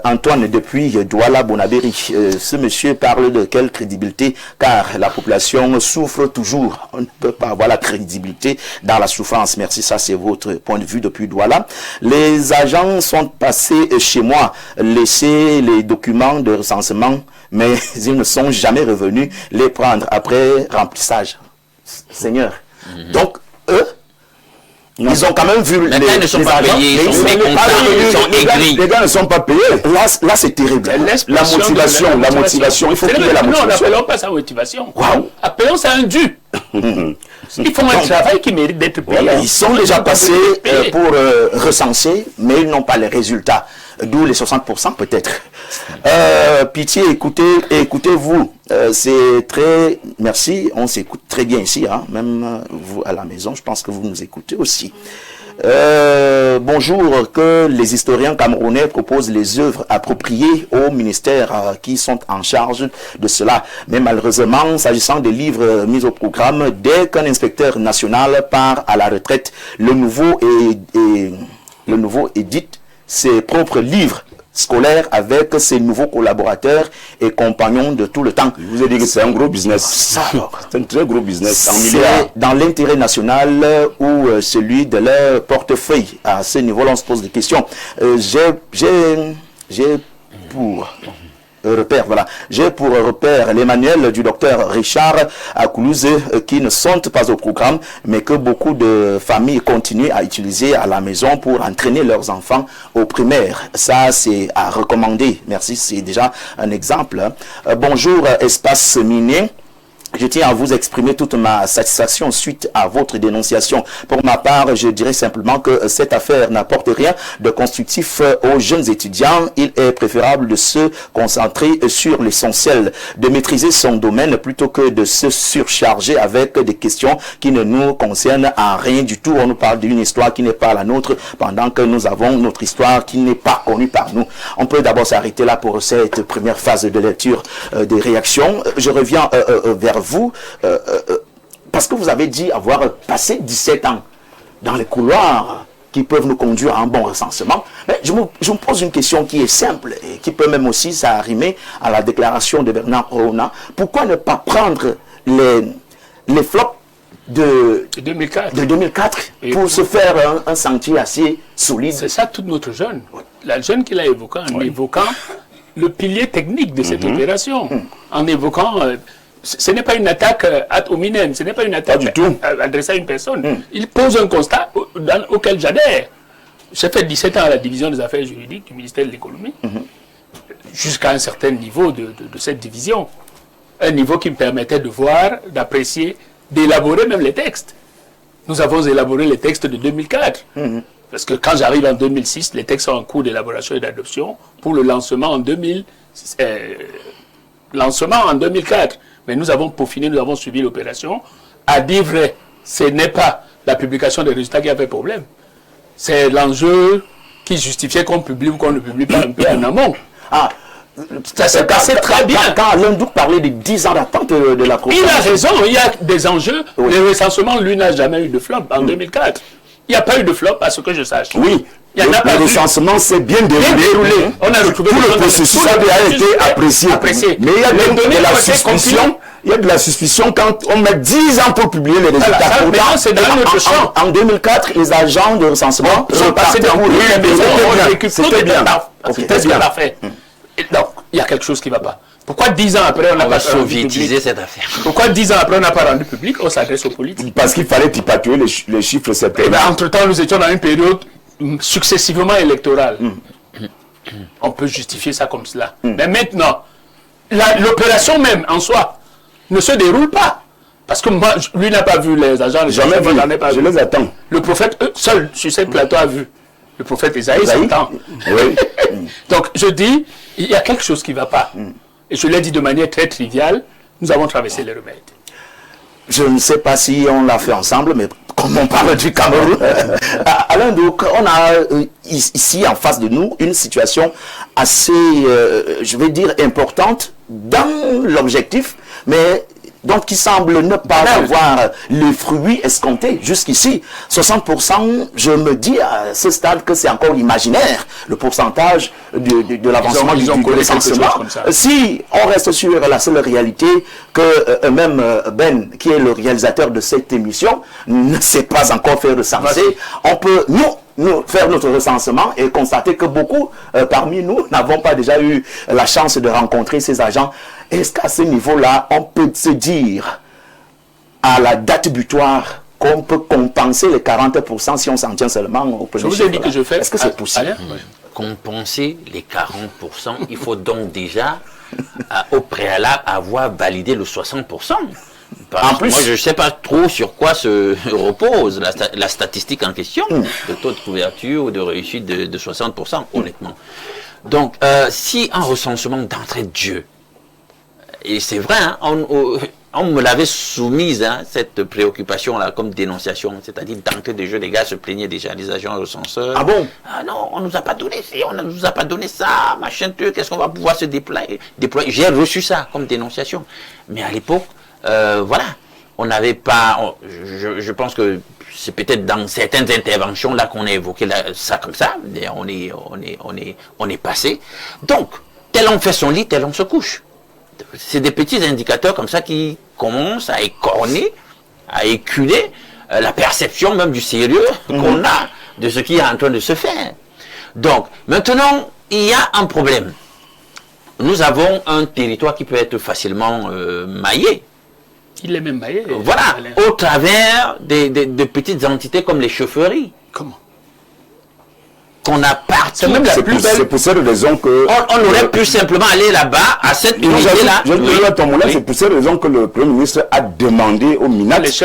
Antoine depuis Douala Bonabéry. Ce monsieur parle de quelle crédibilité, car la population souffre toujours. On ne peut pas avoir la crédibilité dans la souffrance. Merci, ça c'est votre point de vue depuis Douala. Les agents sont passés chez moi, laisser les documents de recensement, mais ils ne sont jamais revenus les prendre après remplissage. Seigneur. Donc, eux, ils ont quand même vu les ne sont pas agents, payés, mais ils sont aigris. Les gars ne sont pas payés. Là c'est terrible. La motivation, il faut qu'il y ait la motivation. Non, n'appelons pas ça motivation. Waouh. Appelons ça un dû. Ils font un travail qui mérite d'être payé. Voilà, ils sont déjà passés pour recenser, mais ils n'ont pas les résultats. D'où les 60% peut-être. Pitié, écoutez-vous. C'est très... Merci, on s'écoute très bien ici, hein, même vous à la maison. Je pense que vous nous écoutez aussi. Bonjour, que les historiens camerounais proposent les œuvres appropriées aux ministères qui sont en charge de cela. Mais malheureusement, s'agissant des livres mis au programme, dès qu'un inspecteur national part à la retraite, le nouveau édite ses propres livres scolaires avec ses nouveaux collaborateurs et compagnons de tout le temps. Je vous ai dit que c'est un gros business. C'est un très gros business. C'est dans l'intérêt national ou celui de leur portefeuille. À ce niveau-là, on se pose des questions. J'ai pour repère les manuels du docteur Richard Akoulouze qui ne sont pas au programme, mais que beaucoup de familles continuent à utiliser à la maison pour entraîner leurs enfants au primaire. Ça, c'est à recommander. Merci, c'est déjà un exemple. Bonjour, Espace Minier. Je tiens à vous exprimer toute ma satisfaction suite à votre dénonciation. Pour ma part, je dirais simplement que cette affaire n'apporte rien de constructif aux jeunes étudiants. Il est préférable de se concentrer sur l'essentiel, de maîtriser son domaine plutôt que de se surcharger avec des questions qui ne nous concernent en rien du tout. On nous parle d'une histoire qui n'est pas la nôtre pendant que nous avons notre histoire qui n'est pas connue par nous. On peut d'abord s'arrêter là pour cette première phase de lecture des réactions. Je reviens vers vous, parce que vous avez dit avoir passé 17 ans dans les couloirs qui peuvent nous conduire à un bon recensement. Mais je me pose une question qui est simple et qui peut même aussi s'arrimer à la déclaration de Bernard Arona. Pourquoi ne pas prendre les flops de 2004 pour se faire un sentier assez solide? C'est ça toute notre jeune. La jeune qu'il a évoquée en évoquant le pilier technique de cette opération, en évoquant... ce n'est pas une attaque ad hominem, ce n'est pas une attaque adressée à une personne. Il pose un constat auquel j'adhère. J'ai fait 17 ans à la division des affaires juridiques du ministère de l'économie, jusqu'à un certain niveau de cette division. Un niveau qui me permettait de voir, d'apprécier, d'élaborer même les textes. Nous avons élaboré les textes de 2004. Parce que quand j'arrive en 2006, les textes sont en cours d'élaboration et d'adoption pour le lancement en 2004. Mais nous avons peaufiné, nous avons suivi l'opération. À dire vrai, ce n'est pas la publication des résultats qui a fait problème. C'est l'enjeu qui justifiait qu'on publie ou qu'on ne publie pas un peu en amont. Ça s'est passé très bien. Quand Alain Douk parlait de 10 ans d'attente de la prochaine. Il a raison, il y a des enjeux. Le recensement, lui, n'a jamais eu de flop en 2004. Il n'y a pas eu de flop, à ce que je sache. Oui. Il y en a pas le recensement s'est bien déroulé. On a retrouvé tout le processus a été apprécié. Mais il y a de la suspicion. Il y a de la suspicion quand on met 10 ans pour publier les résultats. C'est dans notre champ. En 2004, les agents de recensement sont passés dans les maisons. C'était bien. C'était ce qu'on a fait. Donc, il y a quelque chose qui ne va pas. Pourquoi 10 ans après, on n'a pas soviétiser cette affaire? Pourquoi 10 ans après, on n'a pas rendu public? On s'adresse aux politiques. Parce qu'il fallait tripatuer les chiffres, c'était. Entre-temps, nous étions dans une période successivement électorale. On peut justifier ça comme cela. Mais maintenant, l'opération même, en soi, ne se déroule pas. Parce que moi, lui n'a pas vu les agents. Jamais vu. Je les attends. Le prophète, seul sur cette plateau, a vu. Le prophète Isaïe s'entend. Oui. Donc, je dis, il y a quelque chose qui ne va pas. Et je l'ai dit de manière très triviale, nous avons traversé les remèdes. Je ne sais pas si on l'a fait ensemble, mais comme on parle du Cameroun, Alain Douk, on a ici en face de nous une situation assez, je vais dire, importante dans l'objectif, mais donc qui semble ne pas avoir les fruits escomptés jusqu'ici. 60%, je me dis à ce stade que c'est encore imaginaire, le pourcentage de l'avancement du recensement. Si on reste sur la seule réalité que même Ben, qui est le réalisateur de cette émission, ne sait pas encore faire recenser, on peut, nous faire notre recensement et constater que beaucoup parmi nous n'avons pas déjà eu la chance de rencontrer ces agents. Est-ce qu'à ce niveau-là, on peut se dire à la date butoir qu'on peut compenser les 40% si on s'en tient seulement au premier chiffre? Je vous ai dit que je fais. Est-ce que c'est possible? Compenser les 40%, il faut donc déjà, au préalable, avoir validé le 60%. En plus, moi, je ne sais pas trop sur quoi se repose la statistique en question, de taux de couverture ou de réussite de 60%, honnêtement. Donc, si un recensement d'entrée de jeu, et c'est vrai, hein, On me l'avait soumise, hein, cette préoccupation-là, comme dénonciation. C'est-à-dire, d'entrée de jeu, les gars se plaignaient déjà, les agents recenseurs. Ah bon? Ah non, on nous a pas donné ça, on nous a pas donné ça, machin, qu'est-ce qu'on va pouvoir se déployer? J'ai reçu ça comme dénonciation. Mais à l'époque, voilà, on n'avait pas, je pense que c'est peut-être dans certaines interventions là qu'on a évoqué ça comme ça, on est passé. Donc, tel on fait son lit, tel on se couche. C'est des petits indicateurs comme ça qui commencent à écorner, à éculer la perception même du sérieux qu'on a de ce qui est en train de se faire. Donc, maintenant, il y a un problème. Nous avons un territoire qui peut être facilement maillé. Il est même maillé. Voilà, au travers de petites entités comme les chaufferies. Comment? Qu'on a partout. C'est même la plus belle. C'est pour cette raison que... On aurait pu simplement aller là-bas, à cette unité-là. C'est pour cette raison que le Premier ministre a demandé au MINAX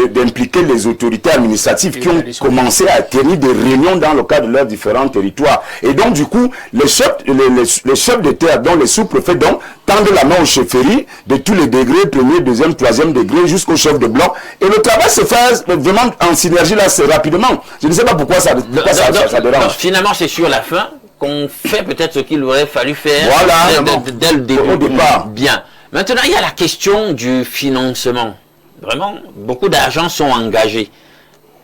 d'impliquer les autorités administratives qui ont commencé à tenir des réunions dans le cadre de leurs différents territoires. Et donc, du coup, les chefs de terre, dont les sous-préfets, donc, tendent la main aux chefferies de tous les degrés, premier, deuxième, troisième degré, jusqu'au chef de bloc. Et le travail se fait vraiment en synergie là, assez rapidement. Je ne sais pas pourquoi ça dérange. Donc, finalement, c'est sur la fin qu'on fait peut-être ce qu'il aurait fallu faire dès le début. Au départ. Bien. Maintenant, il y a la question du financement. Vraiment, beaucoup d'argent sont engagés.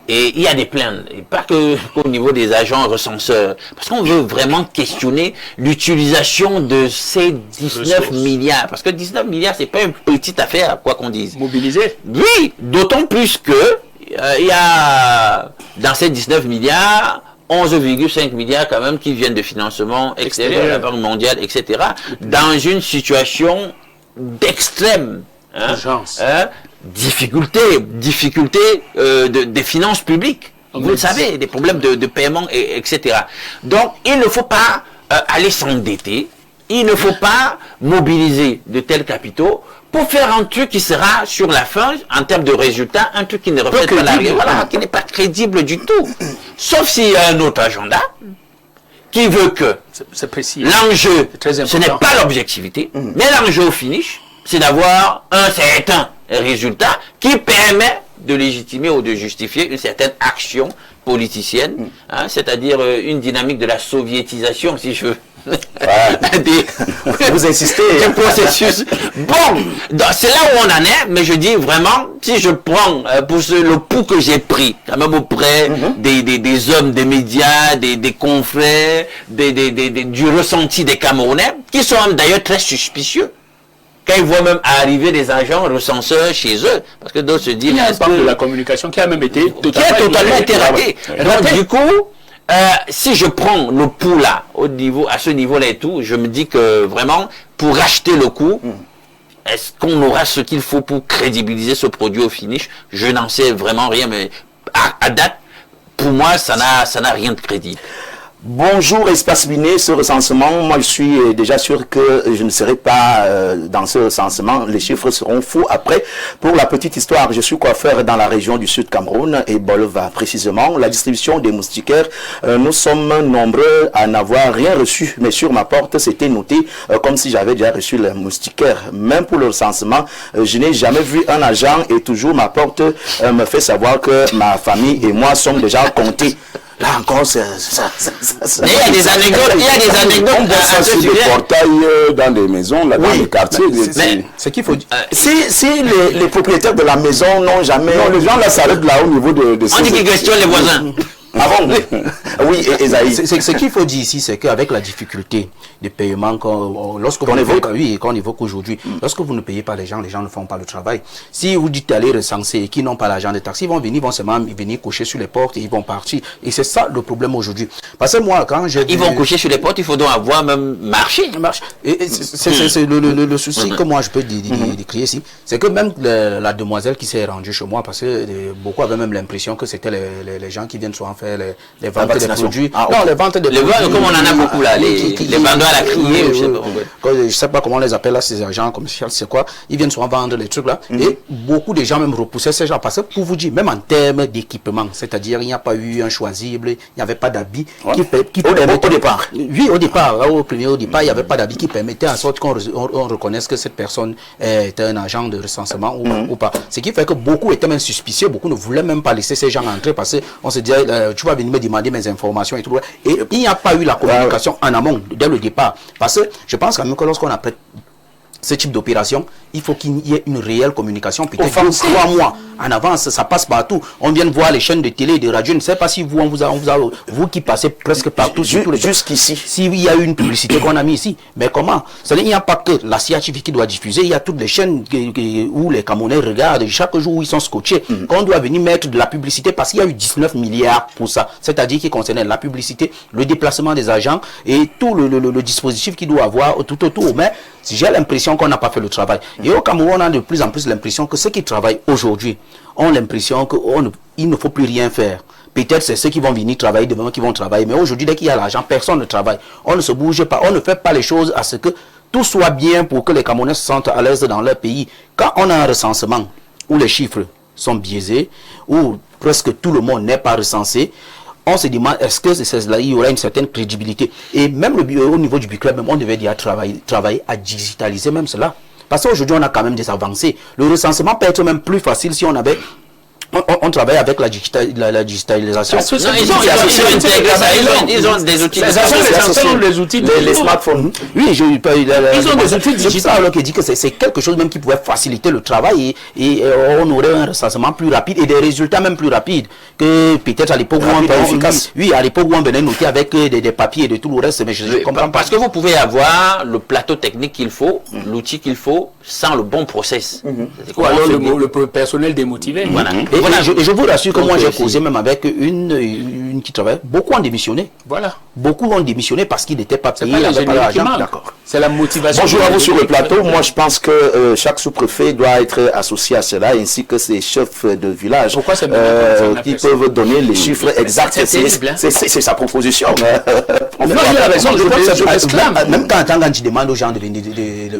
Et il y a des plaintes, et pas qu'au niveau des agents recenseurs. Parce qu'on veut vraiment questionner l'utilisation de ces 19 milliards. Parce que 19 milliards, c'est pas une petite affaire, quoi qu'on dise. Mobilisé? Oui, d'autant plus que il y a, dans ces 19 milliards, 11,5 milliards quand même qui viennent de financement extérieur, la Banque mondiale, etc. Dans une situation d'extrême difficulté des finances publiques. Vous le savez, des problèmes de paiement, etc. Donc, il ne faut pas aller s'endetter, il ne faut pas mobiliser de tels capitaux pour faire un truc qui sera sur la fin, en termes de résultats, un truc qui ne reflète pas la réalité, voilà, qui n'est pas crédible du tout. Sauf s'il y a un autre agenda qui veut que l'enjeu, ce n'est pas l'objectivité, mais l'enjeu au finish, c'est d'avoir un certain résultat qui permet de légitimer ou de justifier une certaine action politicienne, hein, c'est-à-dire une dynamique de la soviétisation, si je veux. Vous insistez. Un processus. Bon, c'est là où on en est, mais je dis vraiment, si je prends pour le pouls que j'ai pris, quand même auprès des hommes, des médias, des confrères, du ressenti des Camerounais, qui sont d'ailleurs très suspicieux. Quand ils voient même arriver des agents recenseurs chez eux, parce que d'autres se disent... Il y a un parc de la communication qui a même été totalement été raté. Donc du coup, si je prends le pouls là, à ce niveau-là et tout, je me dis que vraiment, pour racheter le coup, est-ce qu'on aura ce qu'il faut pour crédibiliser ce produit au finish? Je n'en sais vraiment rien, mais à date, pour moi, ça n'a rien de crédible. Bonjour Espace Miné, ce recensement, moi je suis déjà sûr que je ne serai pas dans ce recensement, les chiffres seront faux. Après, pour la petite histoire, je suis coiffeur dans la région du Sud Cameroun et Bolova précisément. La distribution des moustiquaires, nous sommes nombreux à n'avoir rien reçu, mais sur ma porte c'était noté comme si j'avais déjà reçu le moustiquaire. Même pour le recensement, je n'ai jamais vu un agent et toujours ma porte me fait savoir que ma famille et moi sommes déjà comptés. Là encore, c'est ça. Mais il y a des anecdotes. On voit ça sur des portails dans des maisons, là, dans les quartiers. Mais ce qu'il faut dire. Si les propriétaires de la maison n'ont jamais... Non, les gens là s'arrêtent là au niveau de on dit qu'ils questionnent les voisins. Ah bon? Oui, Esaïe. Ce qu'il faut dire ici, c'est qu'avec la difficulté de paiement qu'on évoque aujourd'hui, lorsque vous ne payez pas les gens ne font pas le travail. Si vous dites d'aller recenser et qu'ils n'ont pas l'argent de taxi, ils vont seulement venir coucher sur les portes et ils vont partir. Et c'est ça le problème aujourd'hui. Parce que moi, quand j'ai... Ils vont coucher sur les portes, il faut donc avoir même marché. Et c'est le souci que moi je peux décrire ici. C'est que même la demoiselle qui s'est rendue chez moi, parce que beaucoup avaient même l'impression que c'était les gens qui viennent souvent faire faire les ventes des produits. Ah, non, les ventes des produits. Comme on en a beaucoup là, les vendeurs à la criée, je sais pas comment on les appelle là, ces agents commerciaux, c'est quoi. Ils viennent souvent vendre les trucs là. Et beaucoup de gens même repoussaient ces gens parce que pour vous dire, même en termes d'équipement, c'est-à-dire il n'y a pas eu un choisible, il n'y avait pas d'habit qui au départ. Oui, au départ, au départ, il n'y avait pas d'habit qui permettait en sorte qu'on reconnaisse que cette personne est un agent de recensement ou pas. Ce qui fait que beaucoup étaient même suspicieux, beaucoup ne voulaient même pas laisser ces gens entrer parce qu'on se disait, tu vas venir me demander mes informations et tout. Et il n'y a pas eu la communication en amont dès le départ. Parce que je pense quand même que lorsqu'on a ce type d'opération, il faut qu'il y ait une réelle communication, peut-être 3 mois en avance, ça passe partout. On vient de voir les chaînes de télé et de radio, je ne sais pas si vous, vous qui passez presque partout, jusqu'ici, s'il y a eu une publicité qu'on a mis ici, mais comment? Il n'y a pas que la CIATV qui doit diffuser, il y a toutes les chaînes où les Camerounais regardent chaque jour où ils sont scotchés, qu'on doit venir mettre de la publicité parce qu'il y a eu 19 milliards pour ça, c'est-à-dire qui concernait la publicité, le déplacement des agents et tout le dispositif qu'il doit avoir tout autour. Mais j'ai l'impression qu'on n'a pas fait le travail. Et au Cameroun, on a de plus en plus l'impression que ceux qui travaillent aujourd'hui ont l'impression qu'il ne faut plus rien faire. Peut-être c'est ceux qui vont venir travailler demain qui vont travailler. Mais aujourd'hui, dès qu'il y a l'argent, personne ne travaille. On ne se bouge pas. On ne fait pas les choses à ce que tout soit bien pour que les Camerounais se sentent à l'aise dans leur pays. Quand on a un recensement où les chiffres sont biaisés, où presque tout le monde n'est pas recensé, on se demande est-ce que il y aura une certaine crédibilité. Et même au niveau du BICLUB, on devait déjà travailler à digitaliser même cela. Parce qu'aujourd'hui, on a quand même des avancées. Le recensement peut être même plus facile si on avait... On travaille avec la digitalisation. Ils ont des outils. Les outils, les smartphones. Oui, ils ont des outils digitaux. C'est ça alors qui dit que c'est quelque chose même qui pourrait faciliter le travail et on aurait un recensement plus rapide et des résultats même plus rapides que peut-être à l'époque où on venait noter avec des papiers et de tout le reste. Mais je comprends pas. Parce que vous pouvez avoir le plateau technique qu'il faut, l'outil qu'il faut, sans le bon process. Ou alors le personnel démotivé. Voilà. Et je vous rassure que moi j'ai causé même avec une qui travaille. Beaucoup ont démissionné. Voilà. Beaucoup ont démissionné parce qu'ils n'étaient pas payés. D'accord. C'est la motivation. Bonjour à vous sur le plateau. Moi je pense que chaque sous-préfet doit être associé à cela, ainsi que ses chefs de village. Pourquoi c'est qui peuvent donner les chiffres exacts. C'est sa proposition. Même quand tu demandes aux gens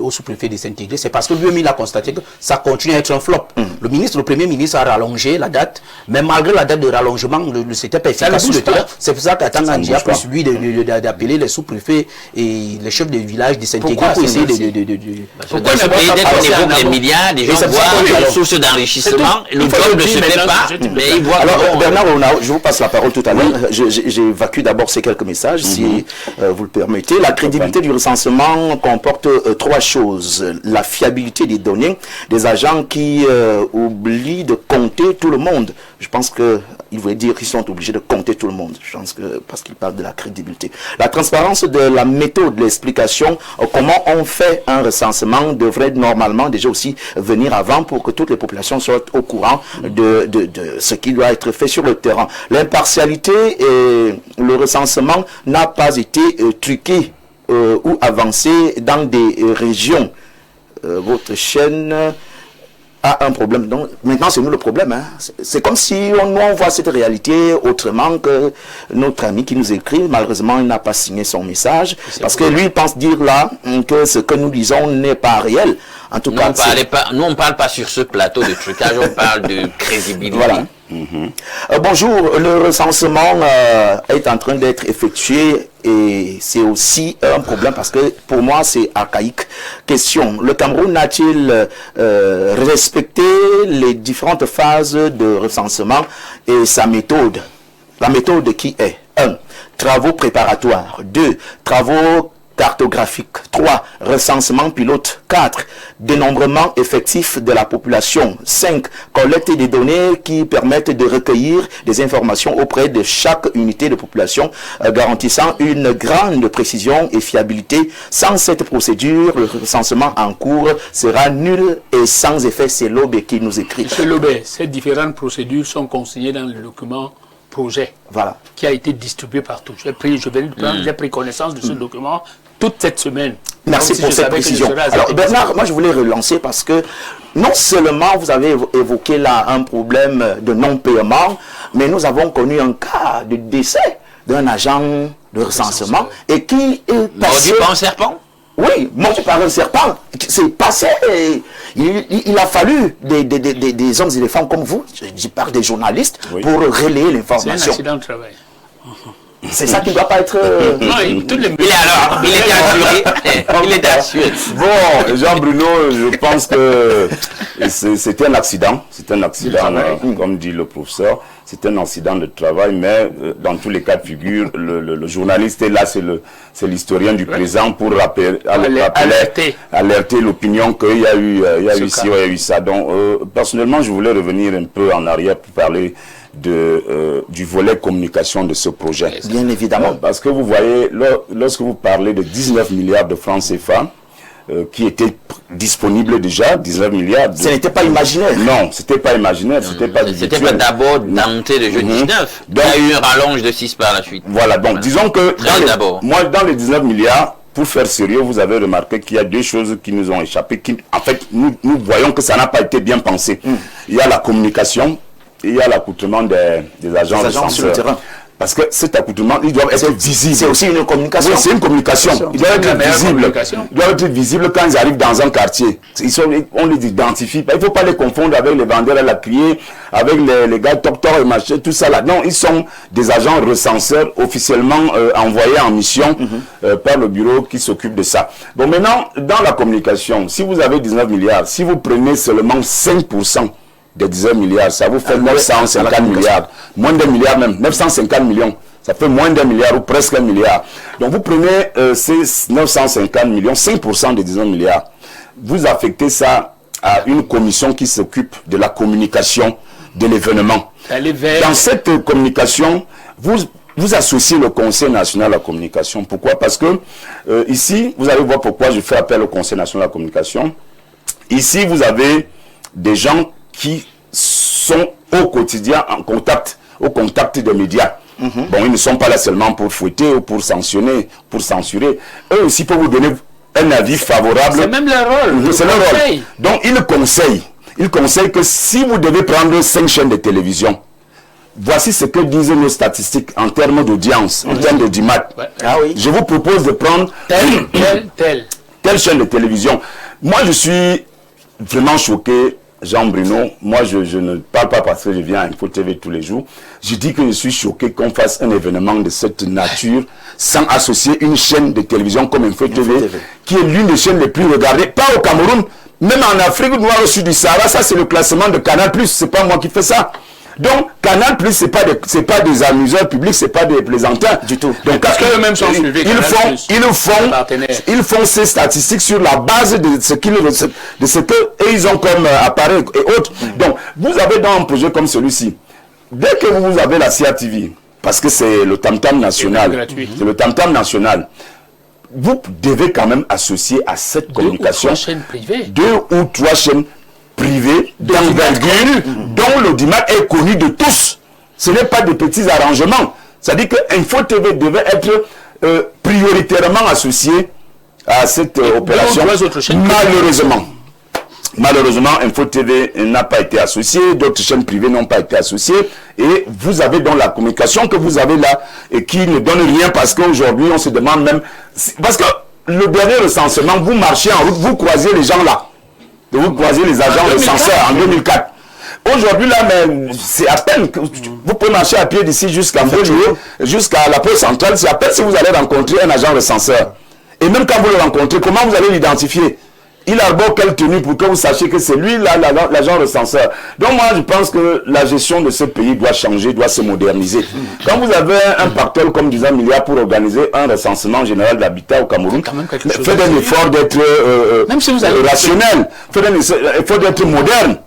au sous-préfet de s'intégrer, c'est parce que lui-même il a constaté que ça continue à être un flop. Le premier ministre a rallongé la date, mais malgré la date de rallongement, c'était pas efficace sur le terrain. C'est pour ça qu'Atangandji a pris celui d'appeler les sous-préfets et les chefs de village de s'intégrer pour essayer de... Pourquoi ne pas évoquer les milliards, des gens voient les sources d'enrichissement, le job ne se fait pas, mais ils voient... Alors Bernard Onao, je vous passe la parole tout à l'heure. J'évacue d'abord ces quelques messages, si vous le permettez. La crédibilité du recensement comporte 3 choses. La fiabilité des données, des agents qui oublient de compter tout le monde. Je pense qu'il voulait dire qu'ils sont obligés de compter tout le monde. Je pense que parce qu'il parle de la crédibilité. La transparence de la méthode, l'explication, comment on fait un recensement devrait normalement déjà aussi venir avant pour que toutes les populations soient au courant de ce qui doit être fait sur le terrain. L'impartialité et le recensement n'a pas été truqué ou avancé dans des régions. Votre chaîne a un problème. Donc, maintenant, c'est nous le problème. Hein. C'est comme si on voit cette réalité autrement que notre ami qui nous écrit. Malheureusement, il n'a pas signé son message. Parce que lui, il pense dire là que ce que nous disons n'est pas réel. En tout cas, nous, on ne parle pas sur ce plateau de trucage, on parle de crédibilité. Voilà. Bonjour, le recensement est en train d'être effectué et c'est aussi un problème parce que pour moi c'est archaïque. Question, le Cameroun a-t-il respecté les différentes phases de recensement et sa méthode? La méthode qui est 1. Travaux préparatoires. 2. Travaux cartographique. 3. Recensement pilote. 4. Dénombrement effectif de la population. 5. Collecte des données qui permettent de recueillir des informations auprès de chaque unité de population, garantissant une grande précision et fiabilité. Sans cette procédure, le recensement en cours sera nul et sans effet. C'est Lobé qui nous écrit. Monsieur Lobé, ces différentes procédures sont consignées dans le document projet qui a été distribué partout. J'ai pris connaissance de ce document toute cette semaine. Merci pour cette précision. Alors Bernard, moi je voulais relancer parce que non seulement vous avez évoqué là un problème de non-paiement, mais nous avons connu un cas de décès d'un agent de recensement et qui est passé... Mordu par un serpent? Oui, mordu par un serpent. C'est passé. Il a fallu des hommes et des femmes comme vous, je parle des journalistes, pour relayer l'information. C'est un accident de travail. C'est ça qui ne doit pas être... Non, Il était assuré. Bon, Jean-Bruno, je pense que c'est un accident. C'est un accident, comme dit le professeur. C'est un accident de travail, mais dans tous les cas de figure, le journaliste est là, c'est l'historien du présent pour alerter l'opinion qu'il y a eu ci, il y a eu ça. Donc, personnellement, je voulais revenir un peu en arrière pour parler du volet communication de ce projet. Bien évidemment. Parce que vous voyez, lorsque vous parlez de 19 milliards de francs CFA, qui étaient disponibles déjà, 19 milliards. Ce n'était pas imaginaire. Non, c'était pas imaginaire, c'était pas virtuel. C'était pas d'abord d'entrée de jeu 19. Donc, il y a eu un rallonge de 6 par la suite. Voilà, donc disons que dans les 19 milliards, pour faire sérieux, vous avez remarqué qu'il y a deux choses qui nous ont échappé, qui, en fait, nous voyons que ça n'a pas été bien pensé. Il y a la communication et il y a l'accoutrement des agents sur le terrain. Parce que cet accoutrement, il doit être visible. C'est aussi une communication. Oui, c'est une communication. Il doit être visible. Il doit être visible quand ils arrivent dans un quartier. On les identifie. Il ne faut pas les confondre avec les vendeurs à la criée, avec les gars docteurs et machin, tout ça là. Non, ils sont des agents recenseurs officiellement envoyés en mission par le bureau qui s'occupe de ça. Bon, maintenant, dans la communication, si vous avez 19 milliards, si vous prenez seulement 5% des 19 milliards, ça vous fait 950 milliards, moins d'un milliard même, 950 millions, ça fait moins d'un milliard ou presque un milliard. Donc vous prenez ces 950 millions, 5% des 19 milliards, vous affectez ça à une commission qui s'occupe de la communication de l'événement. Dans cette communication, vous associez le Conseil national à la communication. Pourquoi? Parce que ici, vous allez voir pourquoi je fais appel au Conseil national à la communication. Ici, vous avez des gens qui sont au quotidien au contact des médias. Bon, ils ne sont pas là seulement pour fouetter ou pour sanctionner, pour censurer. Eux aussi peuvent vous donner un avis favorable. C'est même leur rôle. C'est leur rôle. Donc, ils conseillent. Ils conseillent que si vous devez prendre 5 chaînes de télévision, voici ce que disent nos statistiques en termes d'audience, en termes d'audimat. Ah oui. Je vous propose de prendre telle chaîne de télévision. Moi, je suis vraiment choqué. Jean-Bruno, moi je ne parle pas parce que je viens à Info TV tous les jours. Je dis que je suis choqué qu'on fasse un événement de cette nature sans associer une chaîne de télévision comme Info TV, qui est l'une des chaînes les plus regardées, pas au Cameroun, même en Afrique noire au sud du Sahara. Ça c'est le classement de Canal+, c'est pas moi qui fais ça. Donc Canal+, c'est pas des amuseurs publics, c'est pas des plaisantins du tout. Donc parce que eux-mêmes sont suivis, ils font ces statistiques sur la base de ce et ils ont comme appareil et autres. Donc vous avez dans un projet comme celui-ci, dès que vous avez la CRTV, parce que c'est le tam-tam national, c'est le tam-tam national, vous devez quand même associer à cette communication 2 ou 3 chaînes privées d'envergure dont l'audimat est connu de tous. Ce n'est pas de petits arrangements. C'est-à-dire que Info TV devait être prioritairement associé à cette opération. Malheureusement, Info TV n'a pas été associé, d'autres chaînes privées n'ont pas été associées, et vous avez donc la communication que vous avez là, et qui ne donne rien, parce qu'aujourd'hui, on se demande même... Parce que le dernier recensement, vous marchez en route, vous croisez les gens là. Vous croisez les agents recenseurs en 2004. Aujourd'hui, là, c'est à peine que vous pouvez marcher à pied d'ici jusqu'à Mbolié, jusqu'à la poste centrale, c'est à peine si vous allez rencontrer un agent recenseur. Et même quand vous le rencontrez, comment vous allez l'identifier? Il arbore quelle tenue pour que vous sachiez que c'est lui, là, l'agent recenseur. Donc moi, je pense que la gestion de ce pays doit changer, doit se moderniser. Quand vous avez un pactole comme 19 milliards pour organiser un recensement général d'habitat au Cameroun, faites un effort d'être rationnel, faites un effort d'être moderne.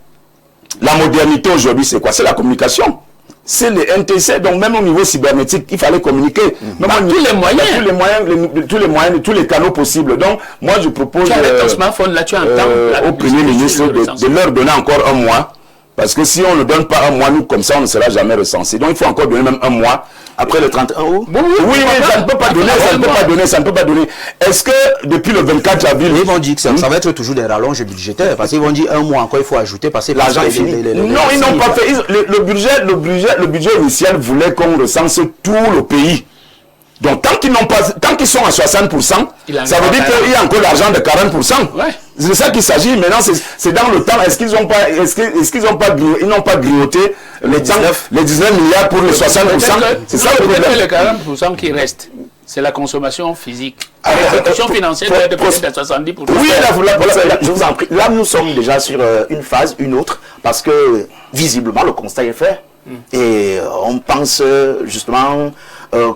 La modernité aujourd'hui, c'est quoi? C'est la communication. C'est les NTC, donc même au niveau cybernétique, il fallait communiquer. Tous les moyens, tous les canaux possibles. Donc, moi, je propose ton smartphone, là, tu entends, au Premier ministre de leur donner encore un mois. Parce que si on ne donne pas un mois, nous, comme ça, on ne sera jamais recensé. Donc, il faut encore donner même un mois. Après le 31 août? Oui, ça ne peut pas donner, ça ne peut pas donner. Est-ce que depuis le 24 avril... Ils vont dire que ça va être toujours des rallonges budgétaires, parce qu'ils vont dire un mois encore, il faut ajouter, parce que l'argent est fini. Non, ils n'ont pas fait. Le budget initial voulait qu'on recense tout le pays. Donc, tant qu'ils sont à 60%, ça veut dire qu'il y a encore l'argent de 40%. Ouais. C'est de ça qu'il s'agit. Maintenant, c'est dans le temps. Est-ce qu'ils n'ont pas grignoté les 19 milliards pour les 60%? C'est ça le problème. Les 40% qui restent, c'est la consommation physique. La consommation financière doit être peut-être à 70%. Oui, je vous en prie. Là, nous sommes déjà sur une phase, une autre, parce que visiblement, le constat est fait. Et on pense justement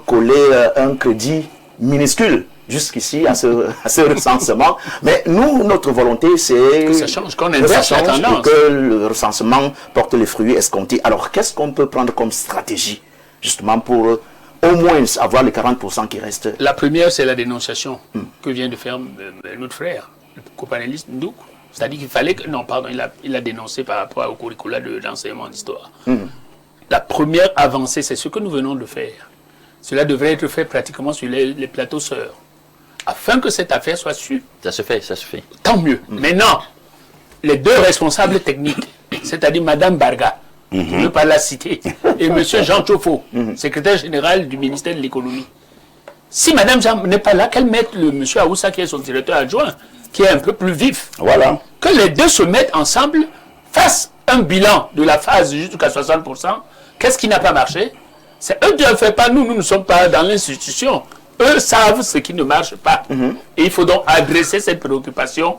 coller un crédit minuscule jusqu'ici à ce recensement. Mais nous, notre volonté, c'est que ça change, qu'on inverse la tendance, que le recensement porte les fruits escomptés. Alors, qu'est-ce qu'on peut prendre comme stratégie justement pour au moins avoir les 40% qui restent? La première, c'est la dénonciation que vient de faire notre frère, le copanéliste Ndouk. C'est-à-dire qu'il fallait que... Non, pardon, il a dénoncé par rapport au curricula de l'enseignement d'histoire. La première avancée, c'est ce que nous venons de faire. Cela devrait être fait pratiquement sur les plateaux sœurs, afin que cette affaire soit su. Ça se fait, ça se fait. Tant mieux. Maintenant, les deux responsables techniques, c'est-à-dire Mme Barga, je ne veux pas la citer, et M. Jean Chofo, secrétaire général du ministère de l'économie. Si Mme Jean n'est pas là, qu'elle mette le M. Aoussa, qui est son directeur adjoint, qui est un peu plus vif. Voilà. Que les deux se mettent ensemble, fassent un bilan de la phase jusqu'à 60%. Qu'est-ce qui n'a pas marché? C'est eux qui ne le font pas, nous ne sommes pas dans l'institution. Eux savent ce qui ne marche pas. Et il faut donc adresser cette préoccupation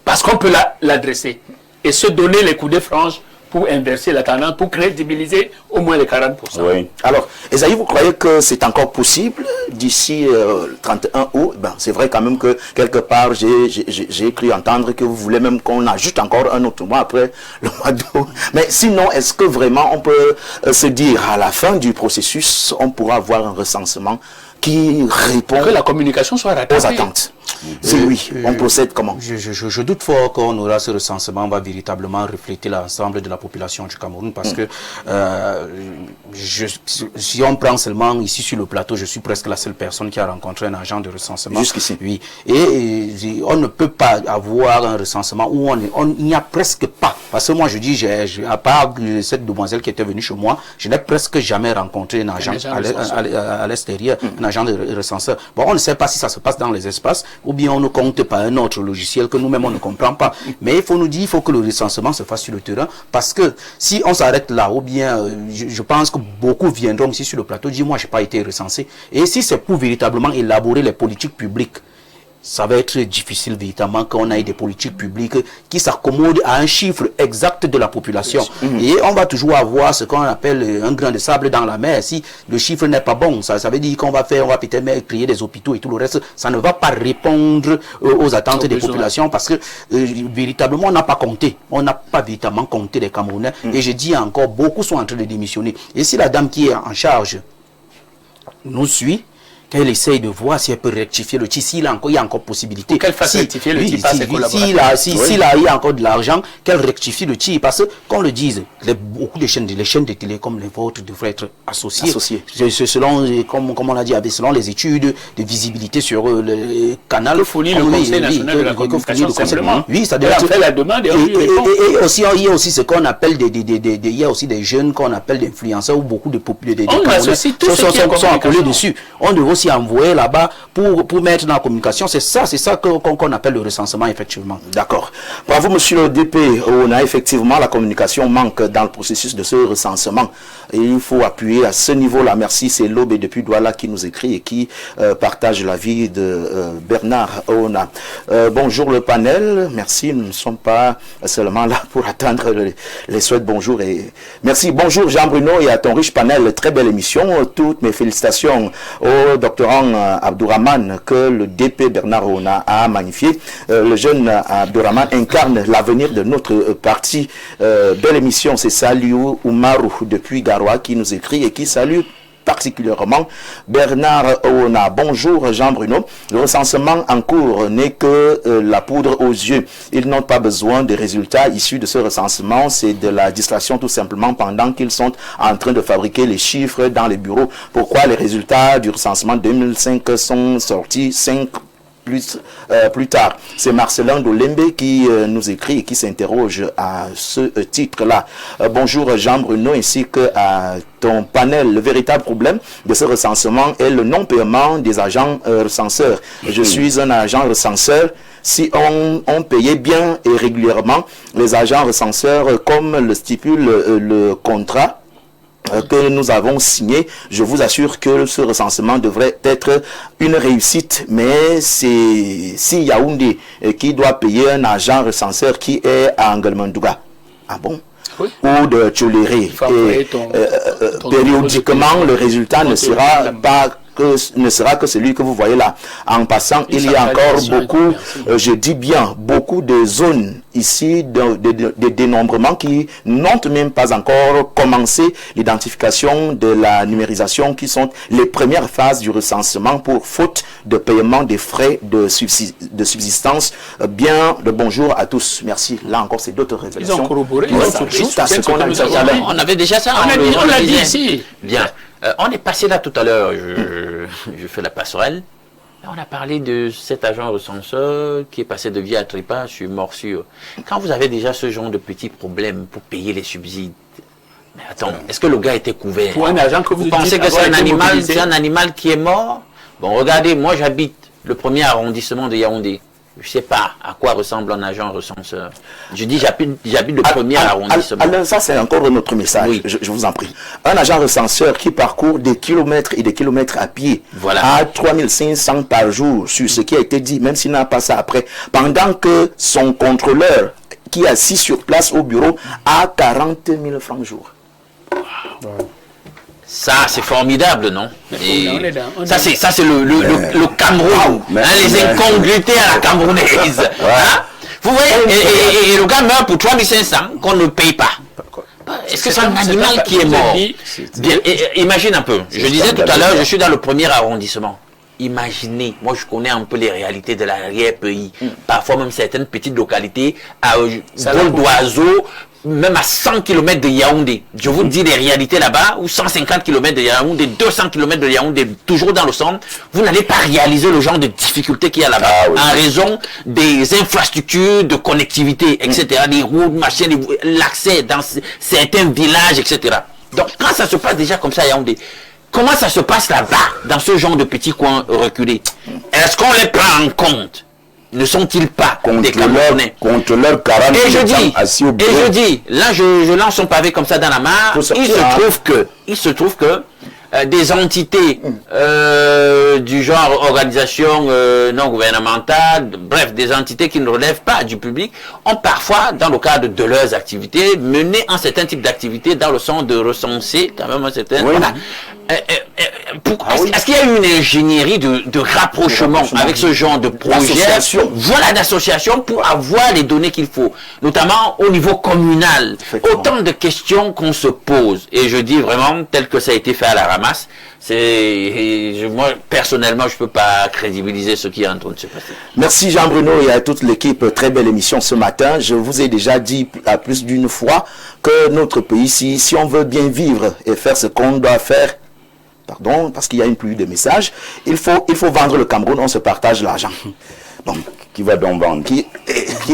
parce qu'on peut l'adresser. Et se donner les coups de frange pour inverser la tendance, pour crédibiliser au moins les 40%. Oui. Alors, Esaïe, vous croyez que c'est encore possible d'ici le 31 août? C'est vrai quand même que quelque part, j'ai cru entendre que vous voulez même qu'on ajoute encore un autre mois après le mois d'août. Mais sinon, est-ce que vraiment on peut se dire à la fin du processus, on pourra avoir un recensement qui répond que la communication soit aux attentes? Oui, on procède comment? Je doute fort qu'on aura ce recensement, va véritablement refléter l'ensemble de la population du Cameroun, parce que si on prend seulement ici sur le plateau, je suis presque la seule personne qui a rencontré un agent de recensement. Jusqu'ici. Oui. Et on ne peut pas avoir un recensement où il n'y a presque pas. Parce que moi je dis, à part cette demoiselle qui était venue chez moi, je n'ai presque jamais rencontré un agent à l'extérieur, un agent de recenseur. Bon, on ne sait pas si ça se passe dans les espaces, ou bien on ne compte pas un autre logiciel que nous-mêmes on ne comprend pas. Mais il faut nous dire, il faut que le recensement se fasse sur le terrain, parce que si on s'arrête là, ou bien je pense que beaucoup viendront ici sur le plateau dire moi je n'ai pas été recensé. Et si c'est pour véritablement élaborer les politiques publiques, ça va être difficile véritablement qu'on ait des politiques publiques qui s'accommodent à un chiffre exact de la population. Et on va toujours avoir ce qu'on appelle un grain de sable dans la mer. Si le chiffre n'est pas bon, ça veut dire qu'on va peut-être créer des hôpitaux et tout le reste. Ça ne va pas répondre aux attentes des populations, parce que véritablement on n'a pas compté. On n'a pas véritablement compté les Camerounais. Et je dis encore, beaucoup sont en train de démissionner. Et si la dame qui est en charge nous suit, qu'elle essaye de voir si elle peut rectifier le tir, s'il y a encore possibilité. Qu'elle fasse rectifier le tir par ses collaborateurs. S'il y a encore de l'argent, qu'elle rectifie le tir. Parce que, qu'on le dise, beaucoup de chaînes de télé comme les vôtres devraient être associées. Selon, comme on l'a dit, selon les études de visibilité sur le canal. Que fournit le Conseil national de la communication simplement. Oui, ça doit être la demande et aussi, il y a aussi ce qu'on appelle il y a aussi des jeunes qu'on appelle des influenceurs, où beaucoup de on associe tous ceux qui sont appelés dessus. On devrait aussi envoyer là-bas pour mettre dans la communication. C'est ça qu'on appelle le recensement, effectivement. D'accord. Bravo, monsieur le DP. On a effectivement, la communication manque dans le processus de ce recensement. Et il faut appuyer à ce niveau-là. Merci, c'est Lobe depuis Douala qui nous écrit et qui partage l'avis de Bernard Ona. Bonjour le panel. Merci, nous ne sommes pas seulement là pour attendre les souhaits de bonjour. Et merci. Bonjour Jean Bruno et à ton riche panel. Très belle émission. Toutes mes félicitations au doctorant Abdourahmane que le DP Bernard Ona a magnifié. Le jeune Abdourahmane incarne l'avenir de notre parti. Belle émission, c'est Saliou Oumarou depuis Garoua qui nous écrit et qui salue particulièrement Bernard Oona. Bonjour Jean-Bruno. Le recensement en cours n'est que la poudre aux yeux. Ils n'ont pas besoin des résultats issus de ce recensement. C'est de la distraction tout simplement pendant qu'ils sont en train de fabriquer les chiffres dans les bureaux. Pourquoi les résultats du recensement 2005 sont sortis 5 plus tard? C'est Marcelin Dolembe qui nous écrit et qui s'interroge à ce titre-là. Bonjour Jean-Bruno ainsi que à ton panel. Le véritable problème de ce recensement est le non-paiement des agents recenseurs. Je suis un agent recenseur. Si on payait bien et régulièrement les agents recenseurs comme le stipule le contrat que nous avons signé, je vous assure que ce recensement devrait être une réussite, mais c'est Yaoundé qui doit payer un agent recenseur qui est à Angelmandouga. Ah bon? Oui. Ou de Tcholéré. Périodiquement, le résultat ne sera que celui que vous voyez là. En passant, il y a encore beaucoup, je dis bien, beaucoup de zones ici de dénombrement qui n'ont même pas encore commencé l'identification de la numérisation qui sont les premières phases du recensement pour faute de paiement des frais de subsistance. Bien, le bonjour à tous. Merci. Là encore, c'est d'autres révélations. Ils ont corroboré. On avait déjà ça. On l'a dit ici. Bien. On est passé là tout à l'heure, je fais la passerelle. Là, on a parlé de cet agent recenseur qui est passé de vie à trépas sur morsure. Quand vous avez déjà ce genre de petits problèmes pour payer les subsides, mais attends, est-ce que le gars était couvert? Pour un agent que vous pensez que c'est un animal qui est mort? Bon, regardez, moi j'habite le 1er arrondissement de Yaoundé. Je ne sais pas à quoi ressemble un agent recenseur. Je dis, j'habite le 1er arrondissement. Alors, ça, c'est encore un autre message, oui. je vous en prie. Un agent recenseur qui parcourt des kilomètres et des kilomètres à pied, voilà, à 3500 par jour, sur ce qui a été dit, même s'il n'a pas ça après, pendant que son contrôleur, qui est assis sur place au bureau, a 40 000 francs jour. Wow. Ça, c'est formidable, non? Et ça, c'est le Cameroun. Hein, les incongruités à la camerounaise. Hein? Vous voyez, et le gars meurt pour 3500 qu'on ne paye pas. Est-ce que c'est un animal qui est mort? Bien, imagine un peu. Je disais tout à l'heure, je suis dans le 1er arrondissement. Imaginez, moi je connais un peu les réalités de l'arrière-pays. Parfois même certaines petites localités à vol d'oiseau, même à 100 km de Yaoundé. Je vous dis les réalités là-bas, ou 150 km de Yaoundé, 200 km de Yaoundé, toujours dans le centre, vous n'allez pas réaliser le genre de difficultés qu'il y a là-bas, en raison des infrastructures de connectivité, etc., les routes, machines, l'accès dans certains villages, etc. Donc quand ça se passe déjà comme ça à Yaoundé, comment ça se passe là-bas, dans ce genre de petits coins reculés? Est-ce qu'on les prend en compte? Ne sont-ils pas des Camerounais? Contre leur 40 et je dis, là je lance un pavé comme ça dans la mare, il se trouve que des entités du genre organisation non gouvernementale, bref, des entités qui ne relèvent pas du public, ont parfois, dans le cadre de leurs activités, mené un certain type d'activité dans le sens de recenser quand même un certain... Oui. Voilà. Est-ce qu'il y a eu une ingénierie de rapprochement avec ce genre de projet, voilà, d'association, pour avoir les données qu'il faut, notamment au niveau communal? Autant de questions qu'on se pose, et je dis vraiment, tel que ça a été fait à la ramasse, moi personnellement je ne peux pas crédibiliser ce qui est en train de se passer. Merci Jean-Bruno et à toute l'équipe, très belle émission ce matin. Je vous ai déjà dit à plus d'une fois que notre pays, si on veut bien vivre et faire ce qu'on doit faire, pardon, parce qu'il y a une pluie de messages, il faut vendre le Cameroun, on se partage l'argent. Bon. Qui va donc vendre? Qui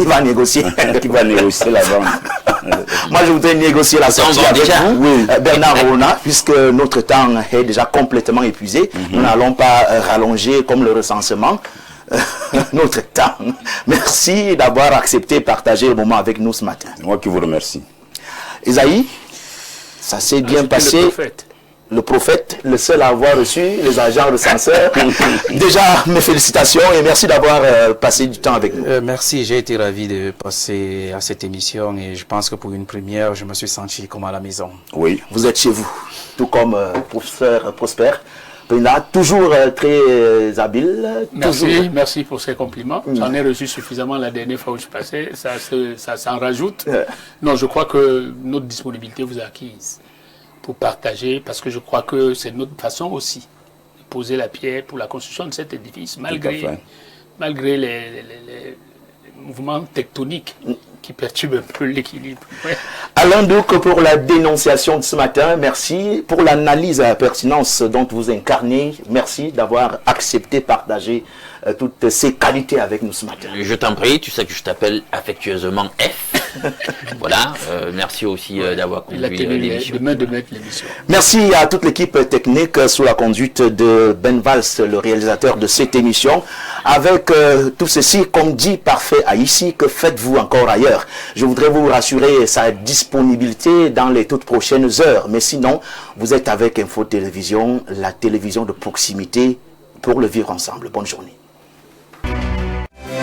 va négocier? Qui va négocier la vente? Moi, je voudrais négocier la sortie avec vous, oui. Bernard Oona, puisque notre temps est déjà complètement épuisé. Nous n'allons pas rallonger comme le recensement notre temps. Merci d'avoir accepté de partager le moment avec nous ce matin. Moi qui vous remercie. Isaïe, ça s'est bien passé. Le prophète, le seul à avoir reçu les agents recenseurs. Déjà, mes félicitations et merci d'avoir passé du temps avec nous. Merci, j'ai été ravi de passer à cette émission et je pense que pour une première, je me suis senti comme à la maison. Oui, vous êtes chez vous, tout comme professeur Prosper. Toujours très habile. Merci pour ces compliments. J'en ai reçu suffisamment la dernière fois où je passais, ça s'en rajoute. Non, je crois que notre disponibilité vous a acquise. pour partager, parce que je crois que c'est notre façon aussi de poser la pierre pour la construction de cet édifice, malgré les mouvements tectoniques qui perturbent un peu l'équilibre. Ouais. Alain Douc pour la dénonciation de ce matin, merci. Pour l'analyse à la pertinence dont vous incarnez, merci d'avoir accepté partager toutes ces qualités avec nous ce matin. Je t'en prie, tu sais que je t'appelle affectueusement F. Voilà, merci aussi d'avoir conduit l'émission. De mettre l'émission. Merci à toute l'équipe technique sous la conduite de Ben Valls, le réalisateur de cette émission. Avec tout ceci, comme dit parfait à ici, que faites-vous encore ailleurs? Je voudrais vous rassurer sa disponibilité dans les toutes prochaines heures. Mais sinon, vous êtes avec Info Télévision, la télévision de proximité pour le vivre ensemble. Bonne journée.